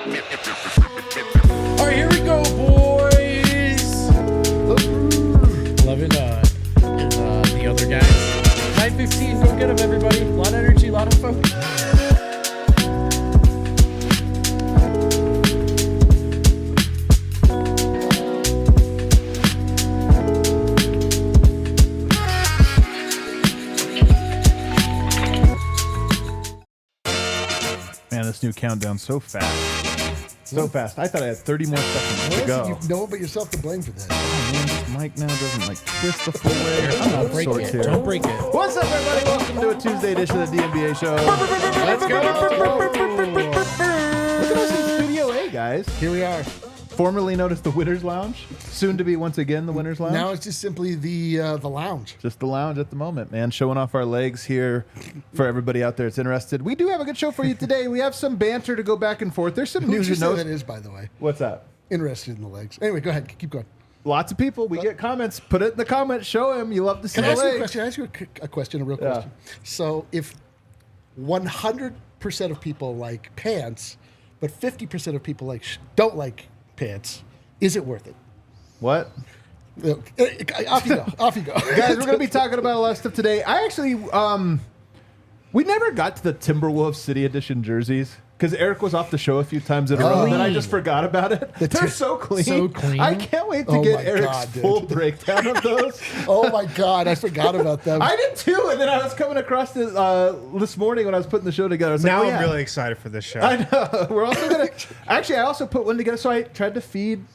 All right, here we go, boys. Loving the other guys. 9:15, go get them, everybody. A lot of energy, a lot of focus. Man, this new countdown so fast. So fast. I thought I had 30 more seconds to go. You know but yourself to blame for that. Oh, man, this mic now doesn't twist the full way. I'm Don't break it. here. Don't break it. What's up, everybody? Welcome to a Tuesday edition of the DNVR show. Let's go. Look at us in Studio A, guys. Here we are. Formerly known as the Winners Lounge. Soon to be once again the Winners Lounge. Now it's just simply the lounge. Just the lounge at the moment, man. Showing off our legs here for everybody out there that's interested. We do have a good show for you today. We have some banter to go back and forth. There's some news and notes. That is, by the way. What's that? Interested in the legs. Anyway, go ahead. Keep going. Lots of people. We get comments. Put it in the comments. Show him. You love to see Can I the ask you a legs. question? Ask you a question, a real question. So if 100% of people like pants, but 50% of people don't like pants, is it worth it? What? Off you go. Off you go. Guys, we're going to be talking about a lot of stuff today. I actually, we never got to the Timberwolves City Edition jerseys because Eric was off the show a few times in a row, and then I just forgot about it. They're so clean. So clean. I can't wait to get Eric's full breakdown of those. Oh, my God. I forgot about them. I did too, and then I was coming across this morning when I was putting the show together. I was now like, I'm really excited for this show. I know. We're also going to... Actually, I also put one together, so I tried to feed...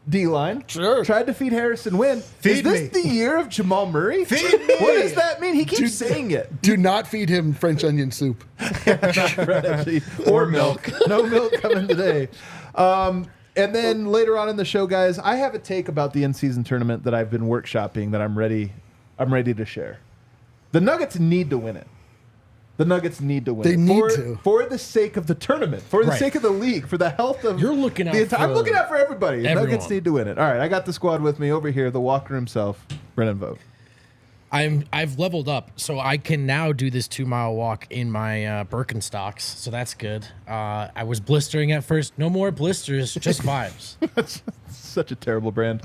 D-line. Sure. Tried to feed Harrison Wynn. Is this the year of Jamal Murray? Feed me. What does that mean? He keeps saying it. Do not feed him French onion soup. Or milk. No milk coming today. And then later on in the show, guys, I have a take about the in-season tournament that I've been workshopping that I'm ready to share. The Nuggets need to win it. The Nuggets need to win. They need to. For the sake of the tournament, for the sake of the league, for the health of You're looking out for I'm looking out for everybody. The everyone. Nuggets need to win it. All right, I got the squad with me over here, the walker himself, Brennan Vogt. I've leveled up, so I can now do this 2-mile walk in my Birkenstocks. So that's good. I was blistering at first. No more blisters, just vibes. That's such a terrible brand.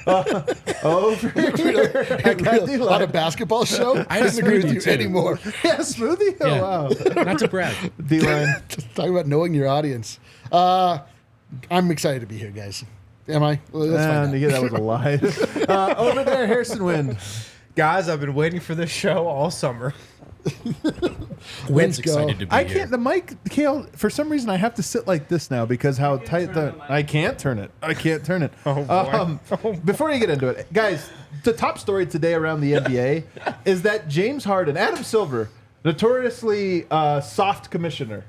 Over here, I got the On a basketball show? I had a didn't agree with smoothie, you too. anymore. Yeah, smoothie. Oh, Yeah. wow. Not to brag. D-line. Talking about knowing your audience. I'm excited to be here, guys. Am I? Well, let's find out. Yeah, that was a lie. Over there, Harrison Wind. Guys, I've been waiting for this show all summer. Wynn's go. excited to be I here. can't. The mic, Kale. For some reason, I have to sit like this now because how tight the. I can't turn it. I can't turn it. Oh, boy. Before you get into it, guys, the top story today around the NBA is that James Harden, Adam Silver, notoriously soft commissioner,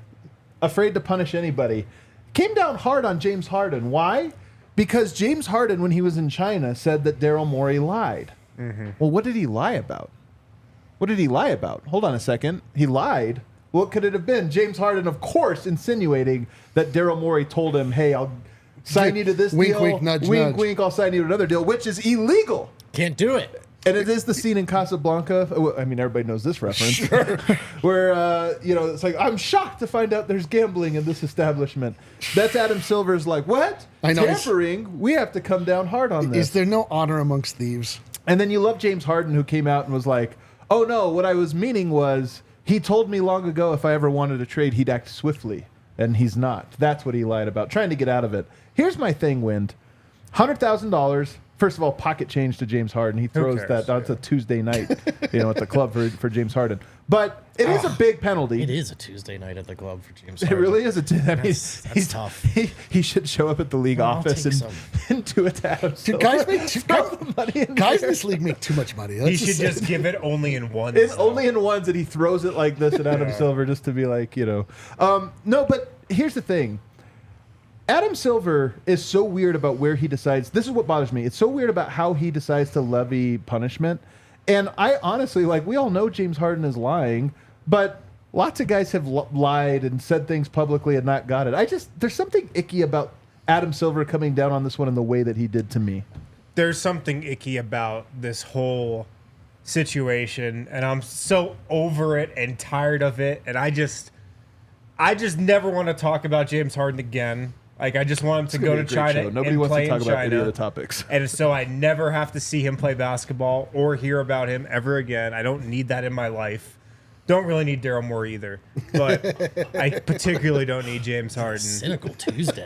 afraid to punish anybody, came down hard on James Harden. Why? Because James Harden, when he was in China, said that Daryl Morey lied. Mm-hmm. Well, what did he lie about? What did he lie about? Hold on a second. He lied. What could it have been? James Harden, of course, insinuating that Daryl Morey told him, hey, I'll sign you to this Wink, deal. wink, nudge, wink, nudge. wink, I'll sign you to another deal, which is illegal. Can't do it. And it is the scene in Casablanca. I mean, everybody knows this reference. Where, it's like, I'm shocked to find out there's gambling in this establishment. That's Adam Silver's like, what? I know. Tampering? We have to come down hard on this. Is there no honor amongst thieves? And then you love James Harden, who came out and was like, oh, no, what I was meaning was he told me long ago if I ever wanted to trade, he'd act swiftly. And he's not. That's what he lied about, trying to get out of it. Here's my thing, Wind. $100,000. First of all, pocket change to James Harden. He throws that. It's a Tuesday night, at the club for James Harden. But it is a big penalty. It is a Tuesday night at the club for James It Harden. really is. That's tough. He should show up at the league Well, I'll office take and do it to Adam Dude, Silver. guys in this league make too much money. He should just give it only in ones. It's only in ones that he throws it like this at Adam Silver just to be like, No, but here's the thing. Adam Silver is so weird about where he decides. This is what bothers me. It's so weird about how he decides to levy punishment. And I honestly, we all know James Harden is lying, but lots of guys have lied and said things publicly and not got it. There's something icky about Adam Silver coming down on this one in the way that he did to me. There's something icky about this whole situation, and I'm so over it and tired of it, and I just never want to talk about James Harden again. Like, I just want him to It's go gonna to be a great China show. Nobody and wants play to talk in about any China. of the topics. And so I never have to see him play basketball or hear about him ever again. I don't need that in my life. Don't really need Daryl Morey either. But I particularly don't need James Harden. Cynical Tuesday.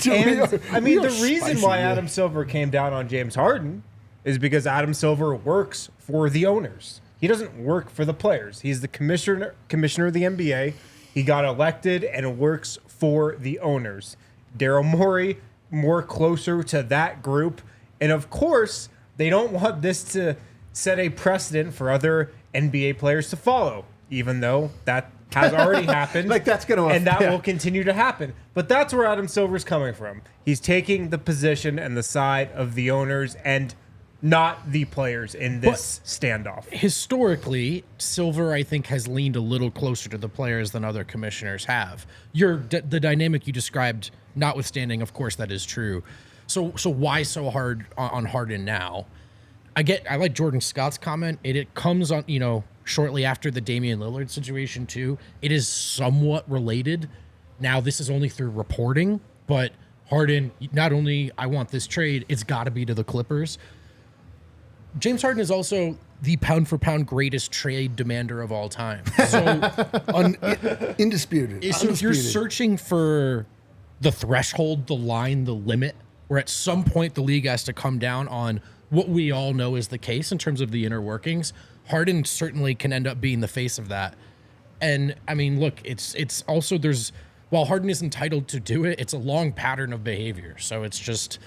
And, I mean, the reason spicy, why yeah. Adam Silver came down on James Harden is because Adam Silver works for the owners. He doesn't work for the players. He's the commissioner of the NBA. He got elected and works for the owners. Daryl Morey, more closer to that group. And of course, they don't want this to set a precedent for other NBA players to follow, even though that has already happened. Like, that's gonna- and that yeah. will continue to happen. But that's where Adam Silver's coming from. He's taking the position and the side of the owners and not the players in this standoff. Historically, Silver, I think, has leaned a little closer to the players than other commissioners have. The dynamic you described, notwithstanding, of course, that is true. So why so hard on Harden now? I like Jordan Scott's comment. It comes on, shortly after the Damian Lillard situation too. It is somewhat related. Now, this is only through reporting, but Harden, not only I want this trade, it's got to be to the Clippers. James Harden is also the pound-for-pound greatest trade demander of all time. So, Indisputed. so if you're searching for the threshold, the line, the limit, where at some point the league has to come down on what we all know is the case in terms of the inner workings, Harden certainly can end up being the face of that. And, I mean, look, it's also while Harden is entitled to do it, it's a long pattern of behavior. So it's just...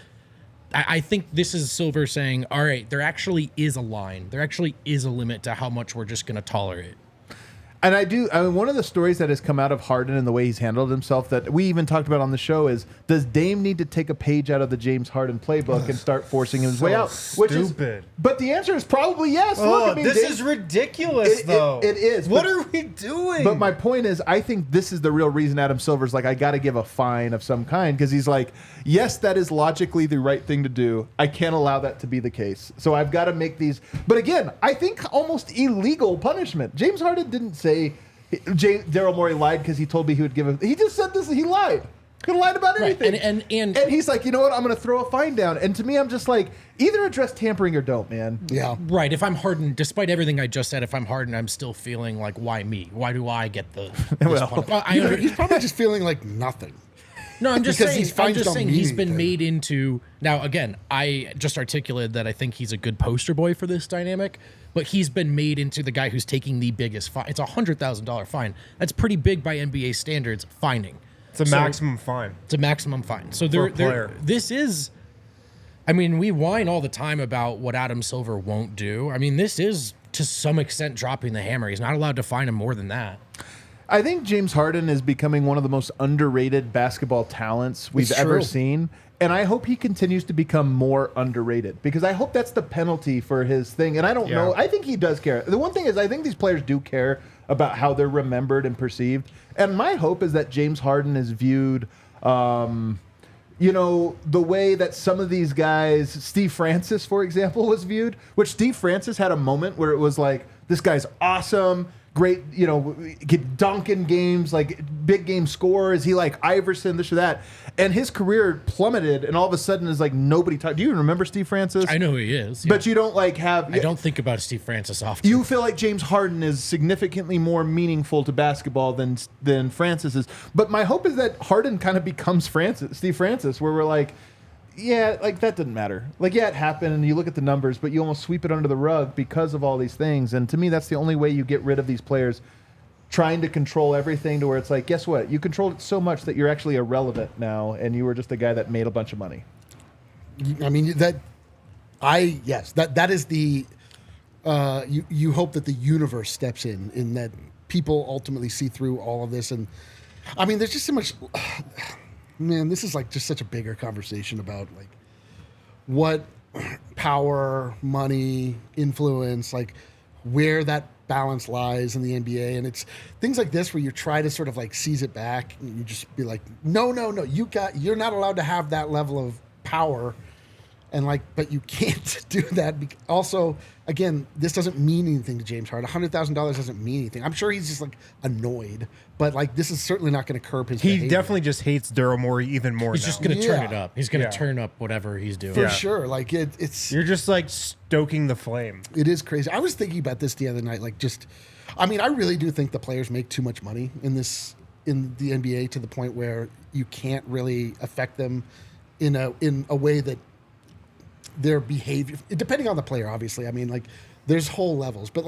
I think this is Silver saying, all right, there actually is a line. There actually is a limit to how much we're just going to tolerate. And I mean, one of the stories that has come out of Harden and the way he's handled himself that we even talked about on the show is, does Dame need to take a page out of the James Harden playbook and start forcing his way out? Stupid. But the answer is probably yes. Look, I mean, this Dame- is ridiculous, though. It is. What but- are we doing? But my point is, I think this is the real reason Adam Silver's like, I got to give a fine of some kind, because he's like, yes, that is logically the right thing to do. I can't allow that to be the case. So I've got to make these. But again, I think almost illegal punishment. James Harden didn't say Daryl Morey lied because he told me he would give him. He just said this. He lied. Could have lied about anything. And he's like, you know what? I'm going to throw a fine down. And to me, I'm just like, either address tampering or don't, man. Yeah. right. If I'm Harden, despite everything I just said, if I'm Harden, I'm still feeling like, why me? Why do I get the? He's probably just feeling like nothing. No, I'm just Because saying. these fines I'm just don't saying mean he's been anything. made into. Now, again, I just articulated that I think he's a good poster boy for this dynamic, but he's been made into the guy who's taking the biggest fine. It's $100,000 fine. That's pretty big by NBA standards. Fining. it's a maximum fine. It's a maximum fine. So For a player. this is. I mean, we whine all the time about what Adam Silver won't do. I mean, this is to some extent dropping the hammer. He's not allowed to fine him more than that. I think James Harden is becoming one of the most underrated basketball talents we've It's ever true. seen. And I hope he continues to become more underrated, because I hope that's the penalty for his thing. And I don't know. I think he does care. The one thing is, I think these players do care about how they're remembered and perceived. And my hope is that James Harden is viewed, the way that some of these guys, Steve Francis, for example, was viewed, which Steve Francis had a moment where it was like, this guy's awesome. Great, get dunk in games, like big game scorers. He like Iverson, this or that. And his career plummeted, and all of a sudden is like nobody talk. Do you remember Steve Francis? I know who he is. But you don't like have. I don't think about Steve Francis often. You feel like James Harden is significantly more meaningful to basketball than Francis is. But my hope is that Harden kind of becomes Steve Francis, where we're like, yeah, like that didn't matter. Like, yeah, it happened, and you look at the numbers, but you almost sweep it under the rug because of all these things. And to me, that's the only way you get rid of these players trying to control everything, to where it's like, guess what? You controlled it so much that you're actually irrelevant now, and you were just a guy that made a bunch of money. I mean, that is the you hope that the universe steps in that people ultimately see through all of this. And I mean, there's just so much. Man, this is like just such a bigger conversation about like what power, money, influence, like where that balance lies in the NBA. And it's things like this where you try to sort of like seize it back, and you just be like, no, you're not allowed to have that level of power And but you can't do that. Also, again, this doesn't mean anything to James Harden. $100,000 doesn't mean anything. I'm sure he's just annoyed, but this is certainly not going to curb his behavior. He definitely just hates Daryl Morey even more. He's just going to turn it up. He's going to Yeah. turn up whatever he's doing. For sure. It's You're just stoking the flame. it is crazy. I was thinking about this the other night. I really do think the players make too much money in the NBA to the point where you can't really affect them in a way that their behavior, depending on the player, obviously. There's whole levels, but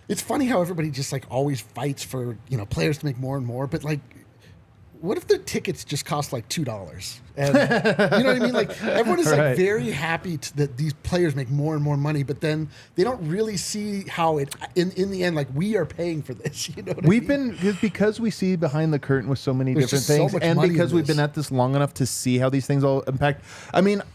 it's funny how everybody just always fights for players to make more and more. But what if the tickets just cost $2? And you know what I mean? Everyone is Right. very happy that these players make more and more money, but then they don't really see how it in the end we are paying for this. You know what We've I mean? been, because we see behind the curtain with so many There's different just so things, much and money because in we've been this. at this long enough to see how these things all impact.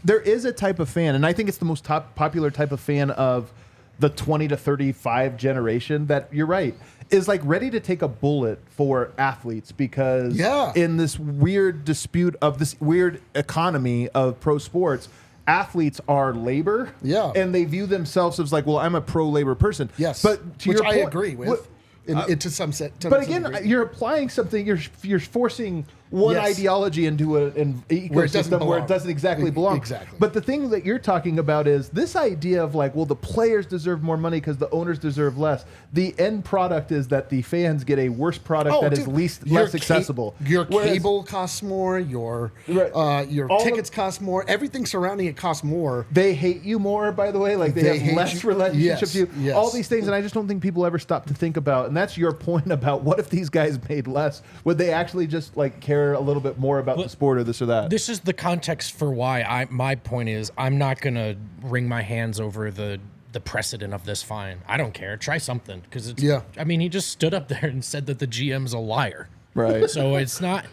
There is a type of fan, and I think it's the most popular type of fan of the 20 to 35 generation that, you're right, is ready to take a bullet for athletes because in this weird dispute of this weird economy of pro sports, athletes are labor. Yeah. And they view themselves as I'm a pro labor person. Yes, But to which your I point, agree with. To some set. But again, you're applying something. You're forcing one Yes. ideology into an ecosystem Where it doesn't where belong. it doesn't exactly belong. Exactly. But the thing that you're talking about is this idea of the players deserve more money because the owners deserve less. The end product is that the fans get a worse product that is less accessible. Your Whereas- cable costs more. Your Right. All tickets cost more. Everything surrounding it costs more. They hate you more, by the way. They They have hate less you. relationship Yes, to you. yes. All these things, and I just don't think people ever stop to think about. And that's your point about what if these guys made less? Would they actually just care a little bit more about the sport or this or that? This is the context for why my point is I'm not going to wring my hands over the precedent of this fine. I don't care. Try something because it's. Yeah. He just stood up there and said that the GM's a liar. Right. So it's not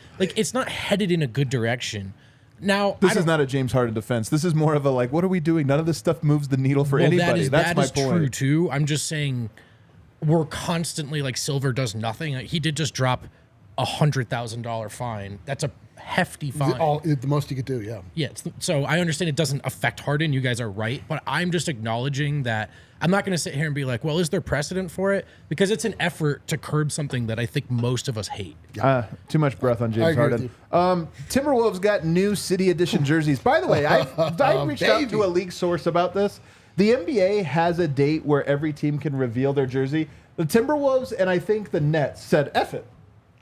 headed in a good direction. Now This is not a James Harden defense. This is more of a what are we doing? None of this stuff moves the needle for anybody. That's my point. True too. I'm just saying we're constantly Silver does nothing. He did just drop $100,000 fine. That's a hefty fine. The most you could do, yeah. Yeah, so I understand it doesn't affect Harden. You guys are right, but I'm just acknowledging that I'm not going to sit here and be well, is there precedent for it? Because it's an effort to curb something that I think most of us hate. Too much breath on I James agree Harden. with Timberwolves got new City Edition jerseys. By the way, I reached out baby. to a league source about this. The NBA has a date where every team can reveal their jersey. The Timberwolves and I think the Nets said, F it.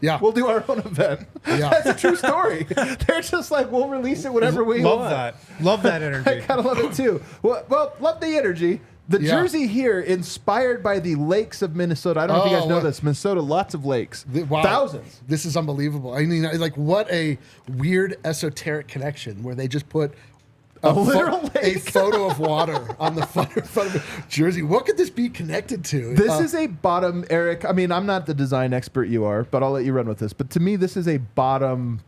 Yeah. We'll do our own event. Yeah. That's a true story. They're just we'll release it whenever we Love want. that. Love that energy. I kind of love it too. Well, love the energy. The Yeah. jersey here, inspired by the lakes of Minnesota. I don't know if you guys know this. Minnesota, lots of lakes. Wow. Thousands. This is unbelievable. What a weird esoteric connection where they just put a literal lake. a photo of water on the front of the jersey. What could this be connected to? This is a bottom, Eric. I'm not the design expert you are, but I'll let you run with this. But to me, this is a bottom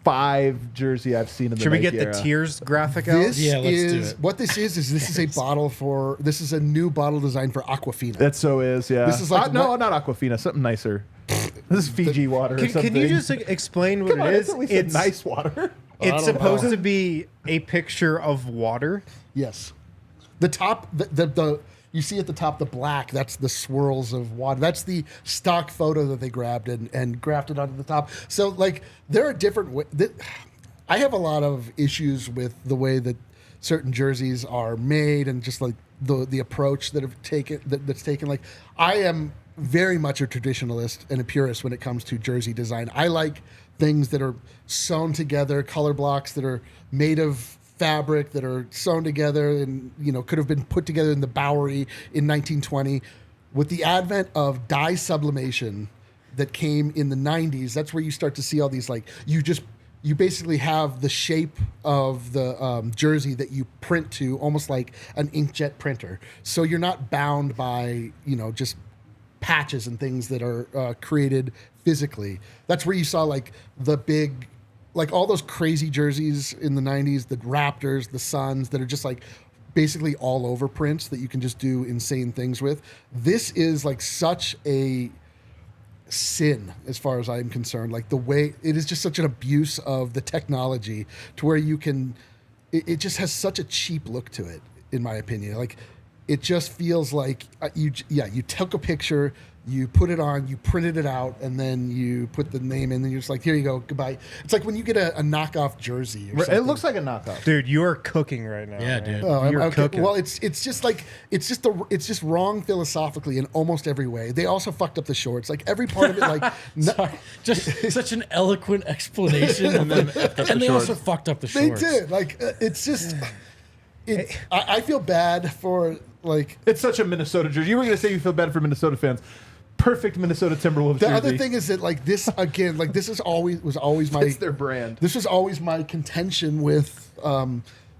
5 jersey I've seen in the Should we Nike get the era. tears graphic out? This Yeah, let's do is it. what this is. This is a bottle for. This is a new bottle design for Aquafina. That so is, yeah. This is no, not Aquafina, something nicer. This is Fiji water or something. Can you just explain what Come on, it it's is? at least nice water. I It's don't supposed know. to be a picture of water. Yes, the top. The you see at the top the black. That's the swirls of water. That's the stock photo that they grabbed and grafted onto the top. So there are different. I have a lot of issues with the way that certain jerseys are made and just the approach that have taken that's taken. I am very much a traditionalist and a purist when it comes to jersey design. I like things that are sewn together, color blocks that are made of fabric that are sewn together and could have been put together in the Bowery in 1920. With the advent of dye sublimation that came in the 90s, that's where you start to see all these you basically have the shape of the jersey that you print to almost like an inkjet printer. So you're not bound by, just patches and things that are created physically. That's where you saw the big, all those crazy jerseys in the 90s, the Raptors, the Suns, that are just basically all over prints that you can just do insane things with. This is such a sin as far as I'm concerned. The way it is just such an abuse of the technology to where you can it just has such a cheap look to it, in my opinion. Like, it just feels like you took a picture, you put it on, you printed it out, and then you put the name in, and you're just like, here you go, goodbye. It's like when you get a knockoff jersey or something. It looks like a knockoff. Dude, you are cooking right now. Yeah, man. dude. Oh, You're okay. cooking. Well, it's just wrong philosophically in almost every way. They also fucked up the shorts. Like every part of it, like Just such an eloquent explanation. and they also fucked up the they shorts. did. Like it's just. I feel bad for like. It's such a Minnesota jersey. You were going to say you feel bad for Minnesota fans. Perfect Minnesota Timberwolves The jersey. other thing is that like this again, like this was always my. It's their brand. This was always my contention with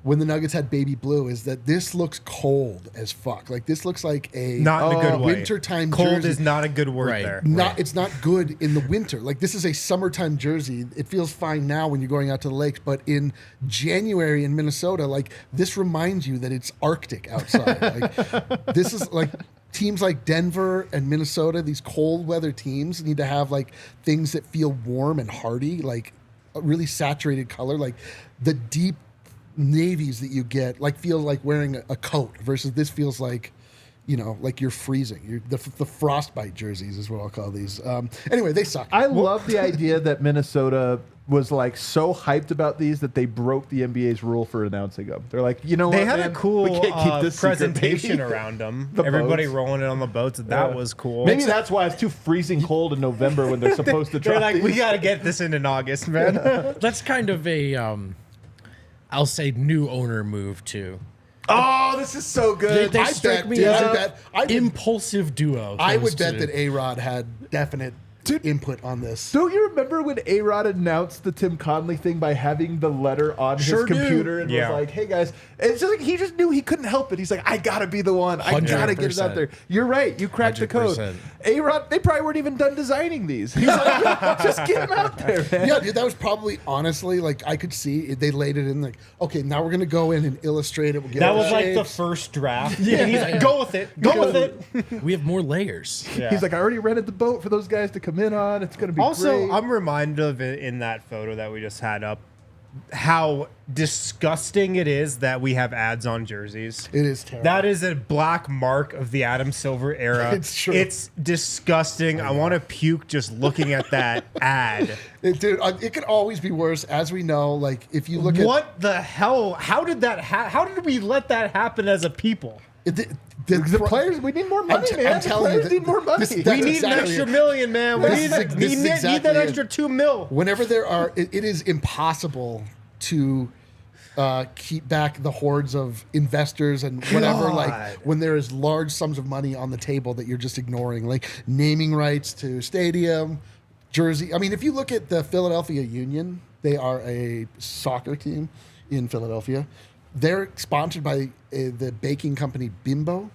when the Nuggets had baby blue, is that this looks cold as fuck. Like this looks like a Not in a good way. wintertime Cold jersey. is not a good word Right. there. It's not good in the winter. Like this is a summertime jersey. It feels fine now when you're going out to the lakes, but in January in Minnesota, like this reminds you that it's Arctic outside. Like this is like teams like Denver and Minnesota, these cold weather teams need to have like things that feel warm and hardy, like a really saturated color, like the deep navies that you get like feel like wearing a coat versus this feels like, you know, like you're freezing. The frostbite jerseys is what I'll call these. Anyway, they suck. I love the idea that Minnesota was like so hyped about these that they broke the NBA's rule for announcing them. They're like, you know what, They had man? a cool We can't keep this secret, presentation baby. around them. The Everybody boats. rolling it on the boats. That was cool. Maybe that's why it's too freezing cold in November when they're supposed to They're drop like, these. we got to get this in August, man. That's kind of a, I'll say, new owner move too. Oh, this is so good. They I strike bet, me dude, as I an bet. I would- impulsive duo. I those would bet two. that A-Rod had definite input on this. Don't you remember when A-Rod announced the Tim Conley thing by having the letter on Sure his do. computer and Yeah. was like, hey guys, it's just like he just knew he couldn't help it. He's like, I gotta be the one. I gotta get it out 100%. there. You're right. You cracked the code. 100%. A-Rod, they probably weren't even done designing these. He's like, just get them out there, man. Yeah, dude, that was probably honestly like I could see they laid it in like, okay, now we're gonna go in and illustrate it. We'll get That all was like the shapes. first draft. Yeah, and he's like, go with it. Go with it. We have more layers. Yeah. He's like, I already rented the boat for those guys to come in on. It's gonna be Also, great. I'm reminded of it in that photo that we just had up, how disgusting it is that we have ads on jerseys. It is terrible. That is a black mark of the Adam Silver era. It's true. It's disgusting. I want to puke just looking at that ad. Dude, it could always be worse, as we know. Like if you look at What the hell? How did that? How did we let that happen as a people? the players, we need more money, man. I'm telling the you, players need more money. this- We That's need an exactly extra it. million, man. We This need, is- need, this need, is need exactly that it. extra $2 million. whenever there are, it is impossible to keep back the hordes of investors and whatever. God. Like when there is large sums of money on the table that you're just ignoring, like naming rights to stadium, jersey. I mean, if you look at the Philadelphia Union, they are a soccer team in Philadelphia. They're sponsored by the baking company Bimbo.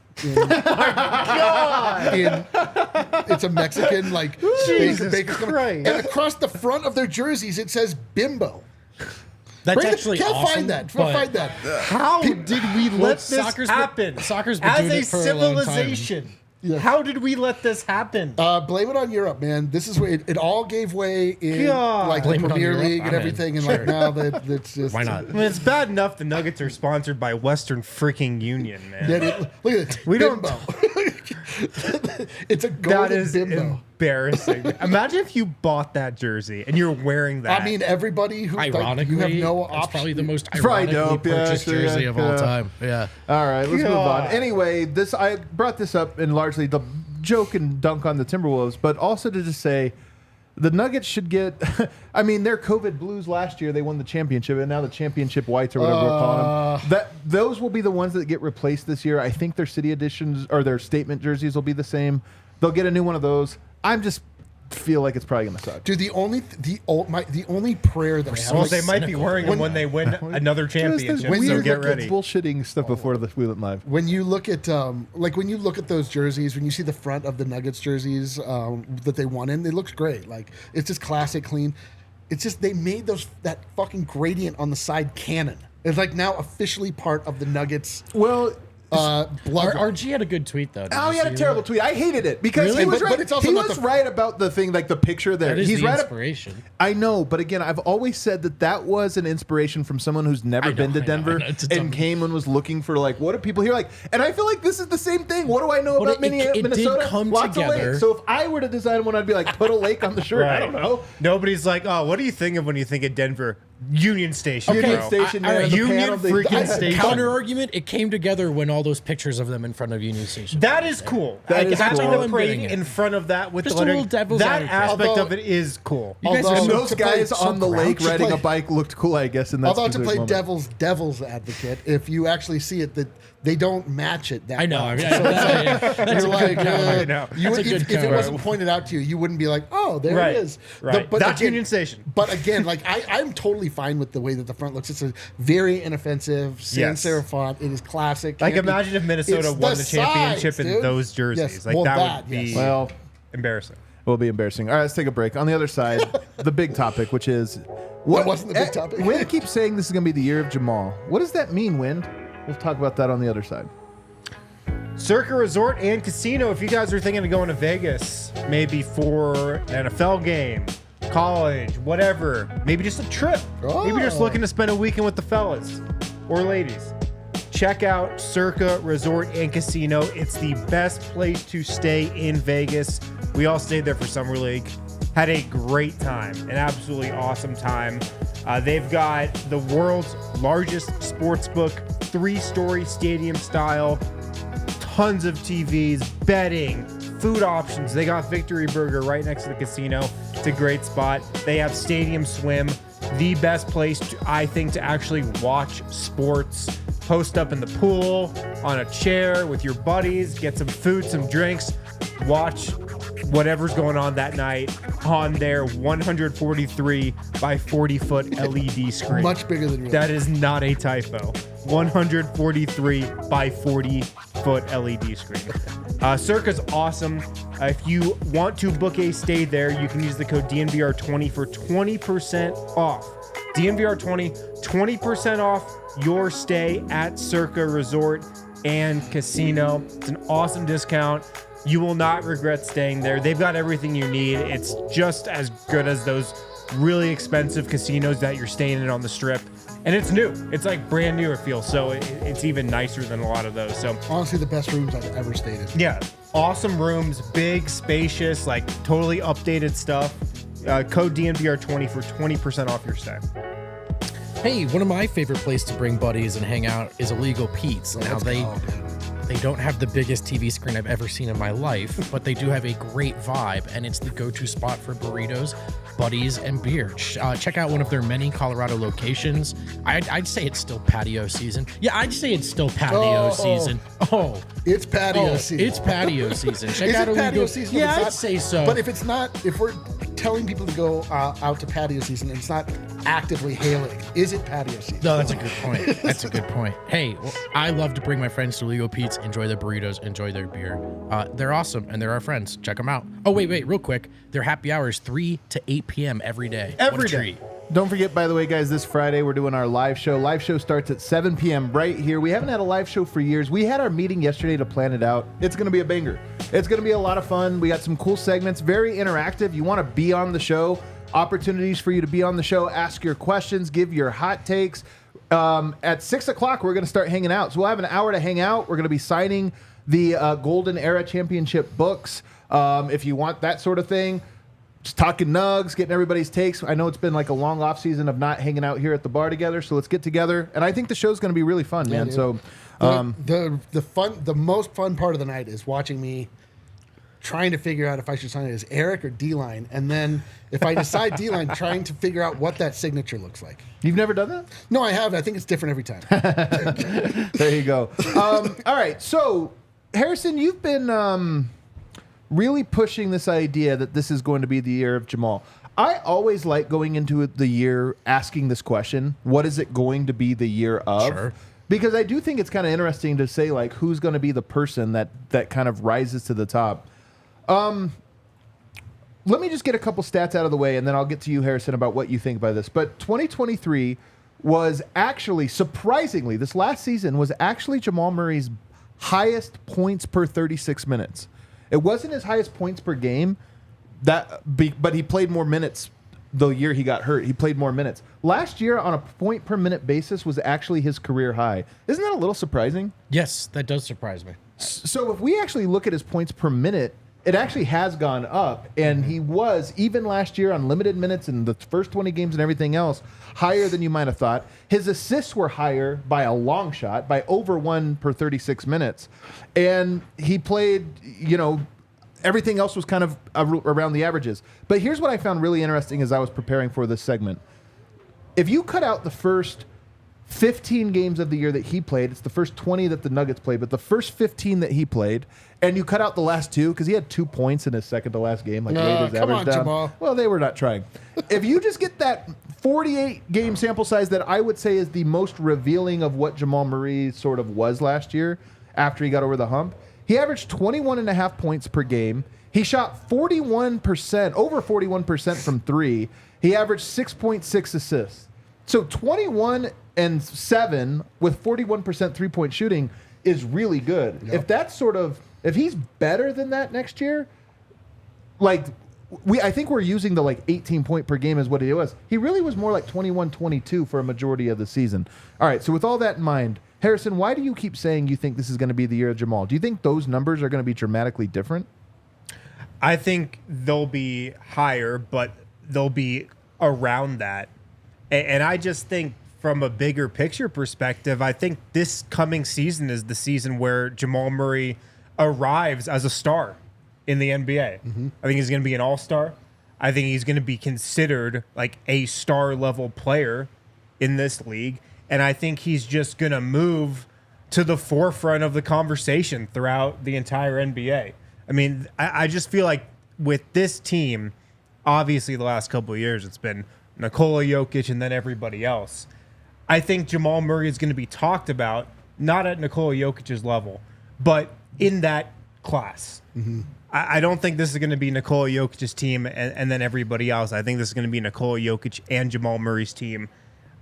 It's a Mexican like Jesus baker company. Christ. And across the front of their jerseys it says Bimbo. That's Bring actually can't awesome. find that. but Find that. How did we let this soccer's been- happen? soccer's been as doing a it for a long time. civilization. Yeah. How did we let this happen? Blame it on Europe, man. This is where it all gave way in God. like Blame the it on Premier Europe? League and I'm in. everything, and Sure. like now that's just Why not? I mean, it's bad enough the Nuggets are sponsored by Western freaking Union, man. Yeah, look at it. We don't- Bimbo. It's a That golden is Bimbo. embarrassing. Imagine if you bought that jersey and you're wearing that. I mean, everybody who like, Ironically, you have no it's option. probably the most Probably ironically dope, yeah, purchased actually, jersey yeah, of all yeah. time. Yeah. All right, let's move on. God. Anyway, I brought this up in largely the joke and dunk on the Timberwolves, but also to just say the Nuggets should get. I mean, their COVID Blues last year, they won the championship, and now the championship whites or whatever we're calling them. Those will be the ones that get replaced this year. I think their city editions or their statement jerseys will be the same. They'll get a new one of those. I'm just feel like it's probably gonna suck. Dude, the only prayer that I have. well, like, they might be wearing them when they win another championship. So Weird get ready. bullshitting stuff before we went live. when you look at those jerseys, when you see the front of the Nuggets jerseys that they won in, it looks great. Like it's just classic, clean. It's just they made that fucking gradient on the side canon. It's like now officially part of the Nuggets. Well, Blood. RG had a good tweet though. Did Oh, you he had a see terrible that? tweet. I hated it because Really? he was But right. it's also He not was the- right about the thing, like the picture there. That is He's the right. inspiration. I know, but again, I've always said that was an inspiration from someone who's never been to Denver It's a and dumb- came and was looking for like, what do people here like? And I feel like this is the same thing. What do I know Well, about it did Minnesota? come Lots together. of lakes. So if I were to design one, I'd be like, put a lake on the shirt. I don't know. Nobody's like, oh, what do you think of when you think of Denver? Union Station. Union bro. Station, all man, right, the Union panel, the- freaking I- Station. Counter argument: it came together when all those pictures of them in front of Union Station. That is cool. That is having cool. the I'm parade getting it. in front of that with Just the a little lettering, devil's that advocate. aspect Although- of it is cool. You guys Although- are And so, those to play guys so on the lake grouchy. riding a Play- bike looked cool, I guess. In that Although to specific play moment. devil's advocate, if you actually see it, that they don't match it that I know. well. I mean, So that's you're like, I know. you That's would, a good if it counter. wasn't pointed out to you, you wouldn't be like, oh, there Right, it is. right. That's Union Station. But again, like I'm totally fine with the way that the front looks. It's a very inoffensive sans Yes. serif font. It is classic. Like, campy. imagine if Minnesota It's won the championship sides, in dude. those jerseys. Yes, Like, well, that would be yes. Well, embarrassing. it will be embarrassing. All right, let's take a break. On the other side, the big topic, which is That wasn't the big topic. Wind keeps saying this is going to be the year of Jamal. What does that mean, Wind? We'll talk about that on the other side. Circa Resort and Casino. If you guys are thinking of going to Vegas, maybe for an NFL game, college, whatever, maybe just a trip, maybe just Oh. looking to spend a weekend with the fellas or ladies, check out Circa Resort and Casino. It's the best place to stay in Vegas. We all stayed there for Summer League. Had a great time, an absolutely awesome time. They've got the world's largest sports book, 3-story stadium style, tons of TVs, betting, food options. They got Victory Burger right next to the casino. It's a great spot. They have Stadium Swim, the best place, I think, to actually watch sports. Post up in the pool, on a chair with your buddies, get some food, some drinks, watch whatever's going on that night on their 143 by 40 foot LED screen. Much bigger than yours. That is not a typo. 143 by 40 foot LED screen. Circa's awesome. If you want to book a stay there, you can use the code DNVR20 for 20% off. DNVR20, 20% off your stay at Circa Resort and Casino. It's an awesome discount. You will not regret staying there. They've got everything you need. It's just as good as those really expensive casinos that you're staying in on the strip. And it's new. It's like brand new, it feels. So it's even nicer than a lot of those. So Honestly, the best rooms I've ever stayed in. yeah, awesome rooms, big, spacious, like totally updated stuff. Code DNVR20 for 20% off your stay. Hey, one of my favorite places to bring buddies and hang out is Illegal Pete's. Now they don't have the biggest TV screen I've ever seen in my life, but they do have a great vibe, and it's the go-to spot for burritos, buddies, and beer. Check out one of their many Colorado locations. I'd say it's still patio season. Yeah, I'd say it's still patio season. Oh, It's patio season. it's patio season. Check Is out it patio Illegal. season? if Yeah, it's I'd not- say so. But if it's not, if we're telling people to go out to patio season, and it's not actively hailing, is it patio season? No, that's a good point. That's a good point. Hey, well, I love to bring my friends to Illegal Pete's, enjoy their burritos, enjoy their beer. They're awesome, and they're our friends. Check them out. Oh, wait, real quick. Their happy hour is 3 to 8 p.m. every day. What a Every day. treat. Don't forget, by the way, guys, this Friday we're doing our live show. Live show starts at 7 p.m. right here. We haven't had a live show for years. We had our meeting yesterday to plan it out. It's going to be a banger. It's going to be a lot of fun. We got some cool segments, very interactive. You want to be on the show, opportunities for you to be on the show, ask your questions, give your hot takes. At 6 o'clock, we're going to start hanging out. So we'll have an hour to hang out. We're going to be signing the Golden Era Championship books. If you want that sort of thing, just talking nugs, getting everybody's takes. I know it's been like a long off season of not hanging out here at the bar together, so let's get together. And I think the show's going to be really fun, man. dude. So, The most fun part of the night is watching me trying to figure out if I should sign it as Eric or D-line, and then if I decide D-line, trying to figure out what that signature looks like. you've never done that? No, I have. I think it's different every time. There you go. All right. So, Harrison, you've been really pushing this idea that this is going to be the year of Jamal. I always like going into the year asking this question: what is it going to be the year of? Sure. Because I do think it's kind of interesting to say, like, who's going to be the person that kind of rises to the top. Let me just get a couple stats out of the way, and then I'll get to you, Harrison, about what you think about this. But 2023 was actually, surprisingly, this last season was actually Jamal Murray's highest points per 36 minutes. It wasn't his highest points per game, but he played more minutes the year he got hurt. He played more minutes. Last year, on a point per minute basis, was actually his career high. Isn't that a little surprising? Yes, that does surprise me. So if we actually look at his points per minute, it actually has gone up, and he was, even last year on limited minutes in the first 20 games and everything else, higher than you might have thought. His assists were higher by a long shot, by over 1 per 36 minutes. And he played, everything else was kind of around the averages. But here's what I found really interesting as I was preparing for this segment. If you cut out the first 15 games of the year that he played, it's the first 20 that the Nuggets played, but the first 15 that he played, and you cut out the last 2, because he had 2 points in his second to last game, laid his come average on, down. Jamal. Well, they were not trying. If you just get that 48 game sample size that I would say is the most revealing of what Jamal Murray sort of was last year after he got over the hump, he averaged 21.5 points per game. He shot 41%, over 41% from 3. He averaged 6.6 assists. So 21 and 7 with 41% 3-point shooting is really good. Yep. If that's if he's better than that next year, I think we're using the 18 point per game as what he was. He really was more like 21, 22 for a majority of the season. All right, so with all that in mind, Harrison, why do you keep saying you think this is going to be the year of Jamal? Do you think those numbers are going to be dramatically different? I think they'll be higher, but they'll be around that. And I just think from a bigger picture perspective, I think this coming season is the season where Jamal Murray arrives as a star in the NBA. Mm-hmm. I think he's going to be an all-star. I think he's going to be considered like a star-level player in this league. And I think he's just going to move to the forefront of the conversation throughout the entire NBA. I mean, I just feel like with this team, obviously the last couple of years, it's been Nikola Jokic and then everybody else. I think Jamal Murray is going to be talked about, not at Nikola Jokic's level, but in that class. Mm-hmm. I don't think this is going to be Nikola Jokic's team and then everybody else. I think this is going to be Nikola Jokic and Jamal Murray's team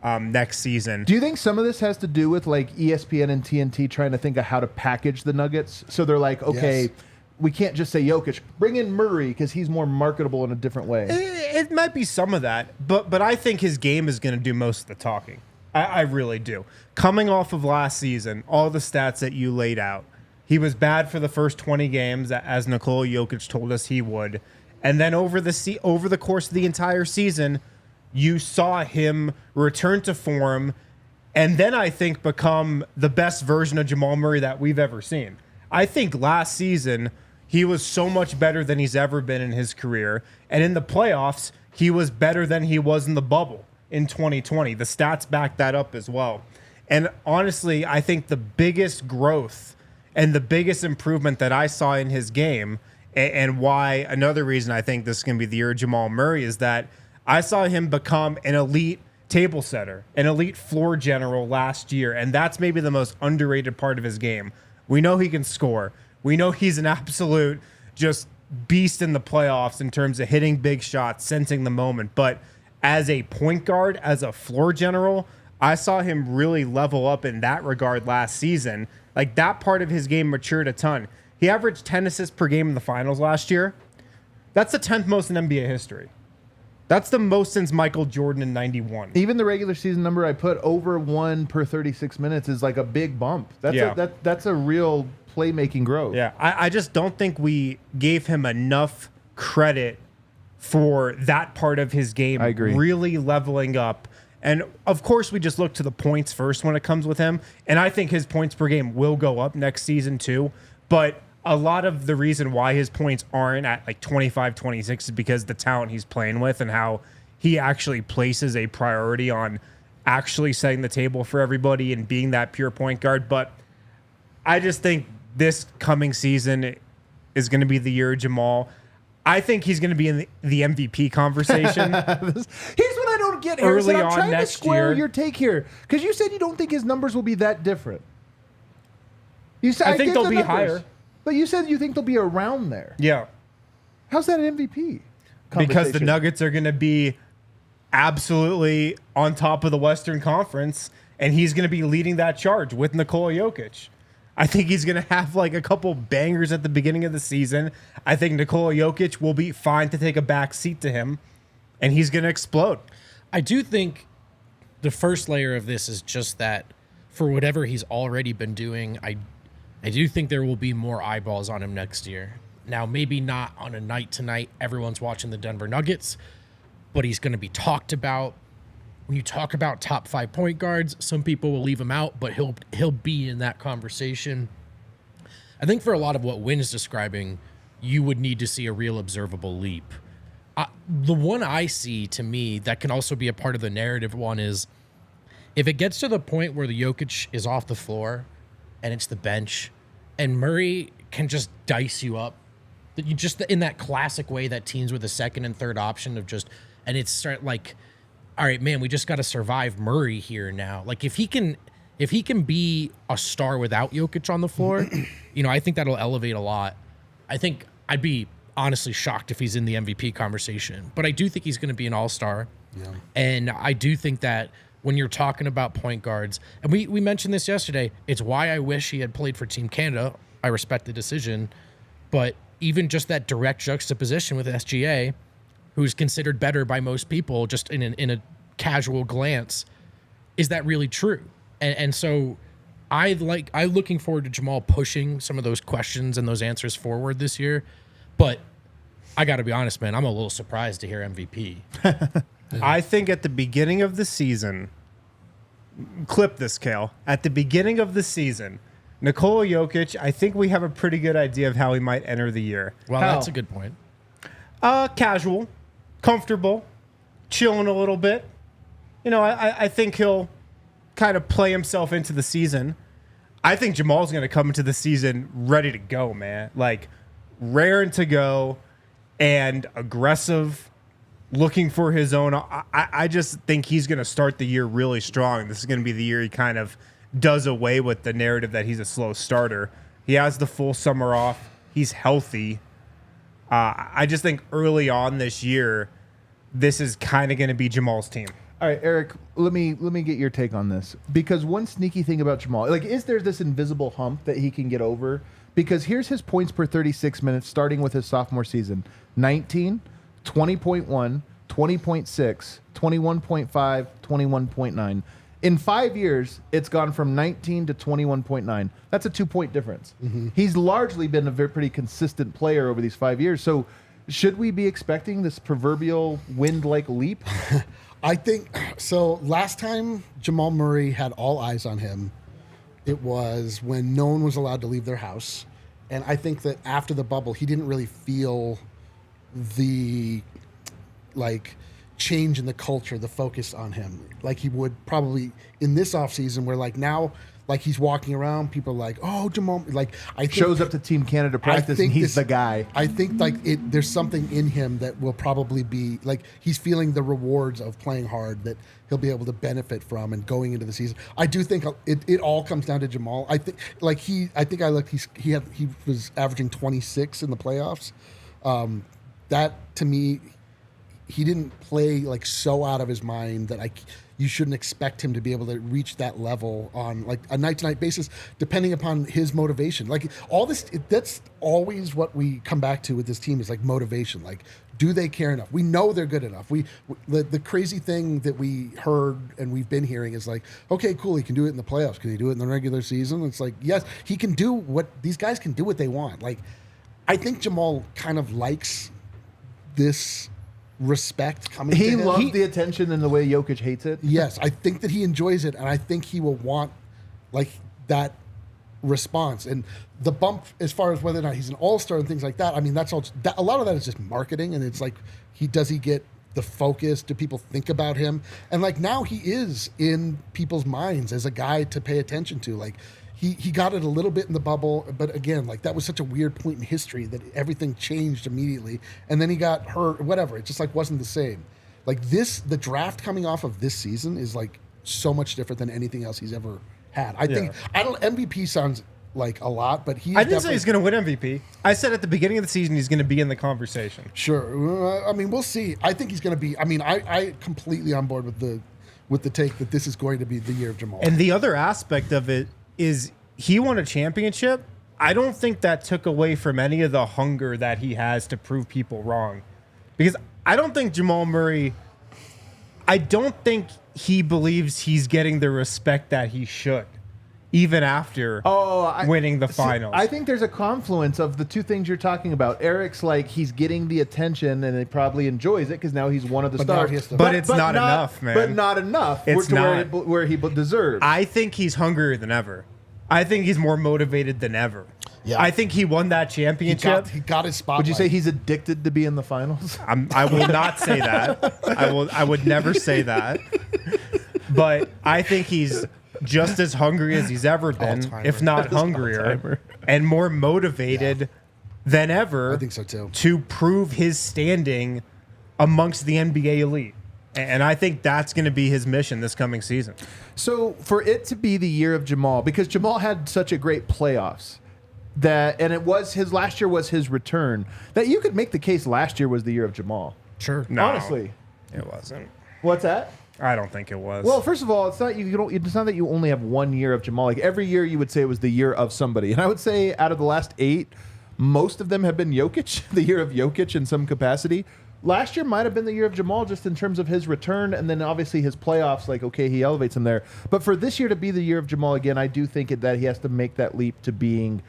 next season. Do you think some of this has to do with ESPN and TNT trying to think of how to package the Nuggets? So they're like, okay, yes, we can't just say Jokic. Bring in Murray because he's more marketable in a different way. It might be some of that, but I think his game is going to do most of the talking. I really do. Coming off of last season, all the stats that you laid out, he was bad for the first 20 games, as Nikola Jokic told us he would. And then over the course of the entire season, you saw him return to form and then I think become the best version of Jamal Murray that we've ever seen. I think last season, he was so much better than he's ever been in his career. And in the playoffs, he was better than he was in the bubble in 2020. The stats back that up as well. And honestly, I think the biggest growth and the biggest improvement that I saw in his game, and why another reason I think this is going to be the year of Jamal Murray, is that I saw him become an elite table setter, an elite floor general last year. And that's maybe the most underrated part of his game. We know he can score. We know he's an absolute just beast in the playoffs in terms of hitting big shots, sensing the moment. But as a point guard, as a floor general, I saw him really level up in that regard last season. Like, that part of his game matured a ton. He averaged 10 assists per game in the finals last year. That's the 10th most in NBA history. That's the most since Michael Jordan in 91. Even the regular season number I put over 1 per 36 minutes is like a big bump. That's a real playmaking growth. Yeah, I just don't think we gave him enough credit for that part of his game. I agree. Really leveling up. And of course, we just look to the points first when it comes with him. And I think his points per game will go up next season too. But a lot of the reason why his points aren't at like 25, 26 is because the talent he's playing with and how he actually places a priority on actually setting the table for everybody and being that pure point guard. But I just think this coming season is going to be the year of Jamal. I think he's going to be in the MVP conversation. Here's what I don't get, Harrison. I'm trying to square your take here, because you said you don't think his numbers will be that different. You said I think they'll be higher. But you said you think they'll be around there. Yeah. How's that an MVP? Because the Nuggets are going to be absolutely on top of the Western Conference, and he's going to be leading that charge with Nikola Jokic. I think he's going to have like a couple bangers at the beginning of the season. I think Nikola Jokic will be fine to take a back seat to him, and he's going to explode. I do think the first layer of this is just that for whatever he's already been doing, I do think there will be more eyeballs on him next year. Now, maybe not on a night to night, everyone's watching the Denver Nuggets, but he's going to be talked about. When you talk about top 5 point guards, some people will leave him out, but he'll be in that conversation. I think for a lot of what Wynn is describing, you would need to see a real observable leap. The one I see, to me, that can also be a part of the narrative one is if it gets to the point where the Jokic is off the floor and it's the bench and Murray can just dice you up, that you just in that classic way that teams with a second and third option of just, and it's like, all right, man, we just got to survive Murray here now. Like if he can be a star without Jokic on the floor, I think that'll elevate a lot. I think I'd be honestly shocked if he's in the MVP conversation, but I do think he's going to be an all-star. Yeah. And I do think that when you're talking about point guards, and we mentioned this yesterday, it's why I wish he had played for Team Canada. I respect the decision, but even just that direct juxtaposition with SGA, who's considered better by most people just in a casual glance, is that really true? And so I'm looking forward to Jamal pushing some of those questions and those answers forward this year. But I got to be honest, man, I'm a little surprised to hear MVP. I think at the beginning of the season, clip this, Kale. At the beginning of the season, Nikola Jokic, I think we have a pretty good idea of how he might enter the year. Well, that's a good point. Casual, comfortable, chilling a little bit. I think he'll kind of play himself into the season. I think Jamal's going to come into the season ready to go, man. Like, raring to go and aggressive, looking for his own. I just think he's going to start the year really strong. This is going to be the year he kind of does away with the narrative that he's a slow starter. He has the full summer off. He's healthy. I just think early on this year, this is kind of going to be Jamal's team. All right, Eric, let me get your take on this. Because one sneaky thing about Jamal, like, is there this invisible hump that he can get over? Because here's his points per 36 minutes starting with his sophomore season. 19, 20.1, 20.6, 21.5, 21.9. In 5 years, it's gone from 19 to 21.9. That's a 2-point difference. Mm-hmm. He's largely been a pretty consistent player over these 5 years. So should we be expecting this proverbial wind-like leap? I think so. Last time Jamal Murray had all eyes on him, it was when no one was allowed to leave their house. And I think that after the bubble, he didn't really feel the change in the culture, the focus on him, like he would probably in this offseason, where now he's walking around, people are like, oh, Jamal, I think shows up to Team Canada practice and he's the guy. I think there's something in him that will probably be he's feeling the rewards of playing hard that he'll be able to benefit from and going into the season. I do think it all comes down to Jamal. I think he was averaging 26 in the playoffs. That to me, he didn't play so out of his mind that you shouldn't expect him to be able to reach that level on a night-to-night basis, depending upon his motivation. All this, that's always what we come back to with this team is motivation. Do they care enough? We know they're good enough. The crazy thing that we heard and we've been hearing is okay, cool, he can do it in the playoffs. Can he do it in the regular season? It's yes, he can do what these guys can do what they want. I think Jamal kind of likes this respect coming to him. He loves the attention and the way Jokic hates it. Yes, I think that he enjoys it, and I think he will want that response. And the bump as far as whether or not he's an all-star and things like that, I mean, that's all. A lot of that is just marketing, and it's does he get the focus? Do people think about him? And now he is in people's minds as a guy to pay attention to. He got it a little bit in the bubble, but again, that was such a weird point in history that everything changed immediately. And then he got hurt, whatever. It just wasn't the same. The draft coming off of this season is so much different than anything else he's ever had. MVP sounds a lot, but I didn't say he's going to win MVP. I said at the beginning of the season he's going to be in the conversation. Sure. I mean, we'll see. I think he's going to be. I mean, I completely on board with the take that this is going to be the year of Jamal. And the other aspect of it is he won a championship. I don't think that took away from any of the hunger that he has to prove people wrong. Because I don't think Jamal Murray, I don't think he believes he's getting the respect that he should, even after winning the finals. I think there's a confluence of the two things you're talking about. Eric's like, he's getting the attention and he probably enjoys it because now he's one of the stars. But it's not enough, man. But not enough It's not. where he deserves. I think he's hungrier than ever. I think he's more motivated than ever. Yeah. I think he won that championship. He got his spotlight. Would you say he's addicted to be in the finals? I will not say that. I would never say that. But I think he's just as hungry as he's ever been, All-timer. if not hungrier, and more motivated than ever. I think so too. To prove his standing amongst the NBA elite. And I think that's going to be his mission this coming season. So for it to be the year of Jamal, because Jamal had such a great playoffs, and it was his last year was his return, that you could make the case last year was the year of Jamal. Sure. No, Honestly. it wasn't. What's that? I don't think it was. Well, first of all, it's not it's not that you only have 1 year of Jamal. Like every year you would say it was the year of somebody. And I would say out of the last 8, most of them have been Jokic, the year of Jokic in some capacity. Last year might have been the year of Jamal just in terms of his return and then obviously his playoffs, like, okay, he elevates him there. But for this year to be the year of Jamal again, I do think that he has to make that leap to being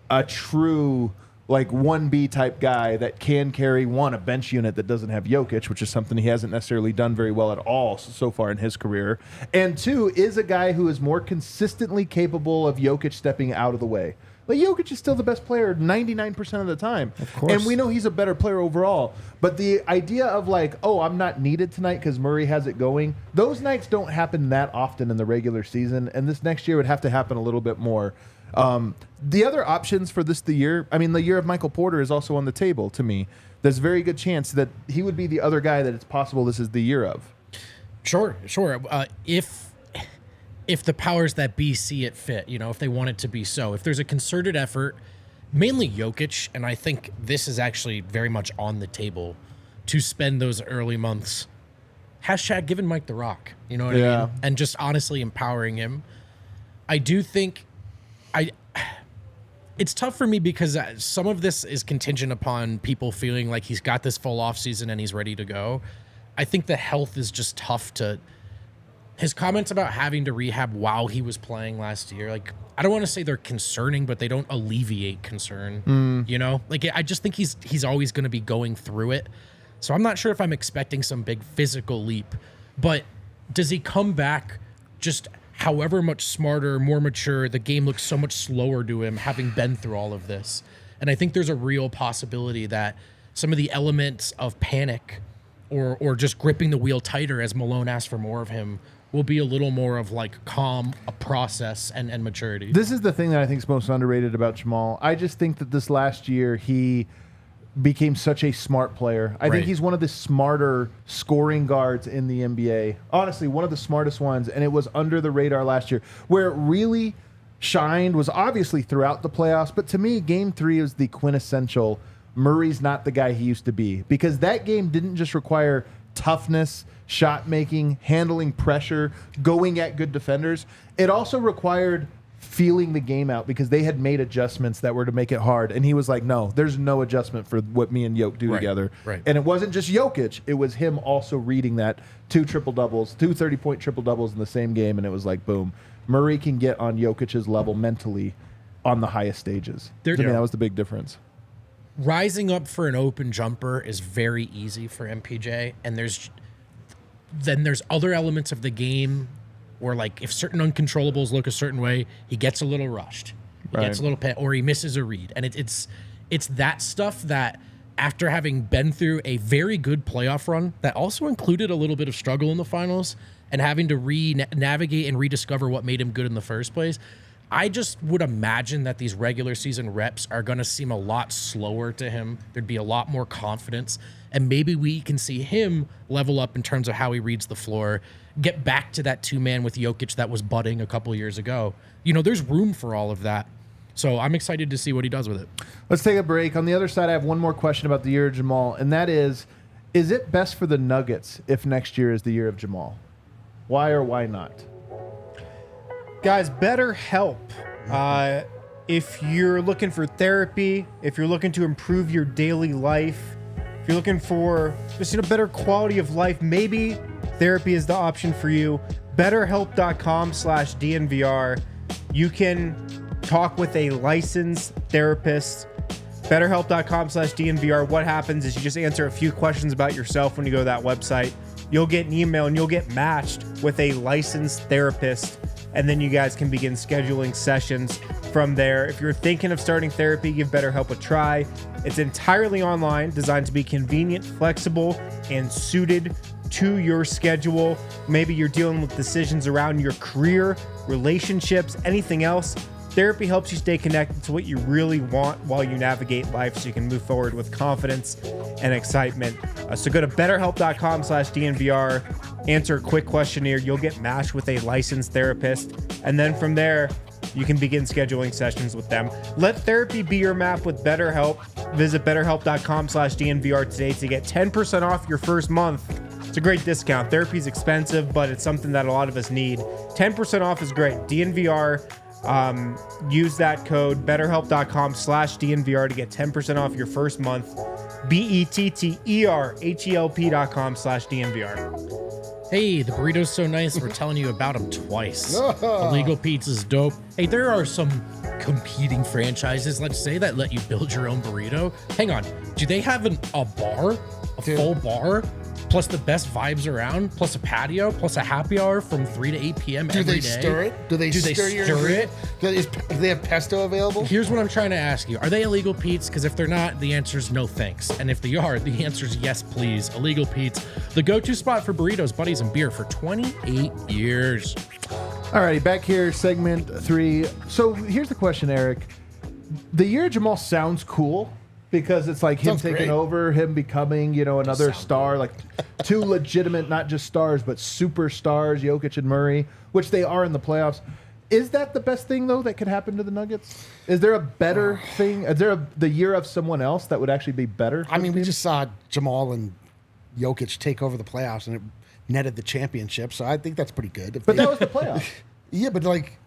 a true, like, 1B type guy that can carry, one, a bench unit that doesn't have Jokic, which is something he hasn't necessarily done very well at all so far in his career. And 2, is a guy who is more consistently capable of Jokic stepping out of the way. Like, Jokic is still the best player 99% of the time. Of course. And we know he's a better player overall. But the idea of like, oh, I'm not needed tonight because Murray has it going, those nights don't happen that often in the regular season. And this next year would have to happen a little bit more. The other options for the year, I mean, the year of Michael Porter is also on the table to me. There's a very good chance that he would be the other guy that it's possible this is the year of. Sure. If the powers that be see it fit, if they want it to be so. If there's a concerted effort, mainly Jokic, and I think this is actually very much on the table, to spend those early months, giving Mike the rock, you know what I mean? And just honestly empowering him. I do think it's tough for me because some of this is contingent upon people feeling like he's got this full off season and he's ready to go. I think the health is just tough to... His comments about having to rehab while he was playing last year, like, I don't want to say they're concerning, but they don't alleviate concern, Like, I just think he's always going to be going through it. So I'm not sure if I'm expecting some big physical leap, but does he come back just however much smarter, more mature? The game looks so much slower to him having been through all of this. And I think there's a real possibility that some of the elements of panic or just gripping the wheel tighter as Malone asked for more of him will be a little more of like calm, a process and maturity. This is the thing that I think is most underrated about Jamal. I just think that this last year he became such a smart player. I think he's one of the smarter scoring guards in the NBA. Honestly, one of the smartest ones, and it was under the radar last year. Where it really shined was obviously throughout the playoffs, but to me, Game 3 is the quintessential Murray's not the guy he used to be. Because that game didn't just require toughness, shot making, handling pressure, going at good defenders. It also required feeling the game out because they had made adjustments that were to make it hard. And he was like, no, there's no adjustment for what me and Jokic do together. Right. And it wasn't just Jokic. It was him also reading that 2 triple-doubles, 2 30-point triple-doubles in the same game. And it was like, boom. Murray can get on Jokic's level mentally on the highest stages. To me, that was the big difference. Rising up for an open jumper is very easy for MPJ, and there's other elements of the game where, like, if certain uncontrollables look a certain way, he gets a little rushed, he gets a little or he misses a read, and it's that stuff that, after having been through a very good playoff run that also included a little bit of struggle in the finals and having to navigate and rediscover what made him good in the first place, I just would imagine that these regular season reps are going to seem a lot slower to him. There'd be a lot more confidence, and maybe we can see him level up in terms of how he reads the floor, get back to that 2-man with Jokic that was budding a couple years ago. There's room for all of that. So I'm excited to see what he does with it. Let's take a break. On the other side, I have one more question about the year of Jamal, and that is it best for the Nuggets if next year is the year of Jamal? Why or why not? Guys, better help If you're looking for therapy, if you're looking to improve your daily life, if you're looking for just a better quality of life, maybe therapy is the option for you. BetterHelp.com/DNVR. You can talk with a licensed therapist. BetterHelp.com/DNVR. What happens is you just answer a few questions about yourself when you go to that website. You'll get an email and you'll get matched with a licensed therapist. And then you guys can begin scheduling sessions from there. If you're thinking of starting therapy, give BetterHelp a try. It's entirely online, designed to be convenient, flexible, and suited to your schedule. Maybe you're dealing with decisions around your career, relationships, anything else. Therapy helps you stay connected to what you really want while you navigate life so you can move forward with confidence and excitement. So go to betterhelp.com/DNVR, answer a quick questionnaire. You'll get matched with a licensed therapist. And then from there, you can begin scheduling sessions with them. Let therapy be your map with BetterHelp. Visit betterhelp.com/DNVR today to get 10% off your first month. It's a great discount. Therapy is expensive, but it's something that a lot of us need. 10% off is great. DNVR. Use that code betterhelp.com/DNVR to get 10% off your first month. BetterHelp.com/DNVR. Hey, the burrito's so nice, we're telling you about them twice. Illegal Pizza's dope. Hey, there are some competing franchises, let's say, that let you build your own burrito. Hang on, do they have a bar? Full bar? Plus the best vibes around, plus a patio, plus a happy hour from 3 to 8 p.m. every day. Do they stir it? Do they stir it? Do they have pesto available? Here's what I'm trying to ask you. Are they Illegal Pete's? Because if they're not, the answer is no thanks. And if they are, the answer is yes, please. Illegal Pete's, the go-to spot for burritos, buddies, and beer for 28 years. Alrighty, back here, segment 3. So here's the question, Eric. The year of Jamal sounds cool because it's like him Sounds taking great. over, him becoming, another star, like two legitimate, not just stars, but superstars, Jokic and Murray, which they are in the playoffs. Is that the best thing, though, that could happen to the Nuggets? Is there a better thing? Is there the year of someone else that would actually be better? I mean, we just saw Jamal and Jokic take over the playoffs, and it netted the championship. So I think that's pretty good. But that was the playoffs. Yeah, but like,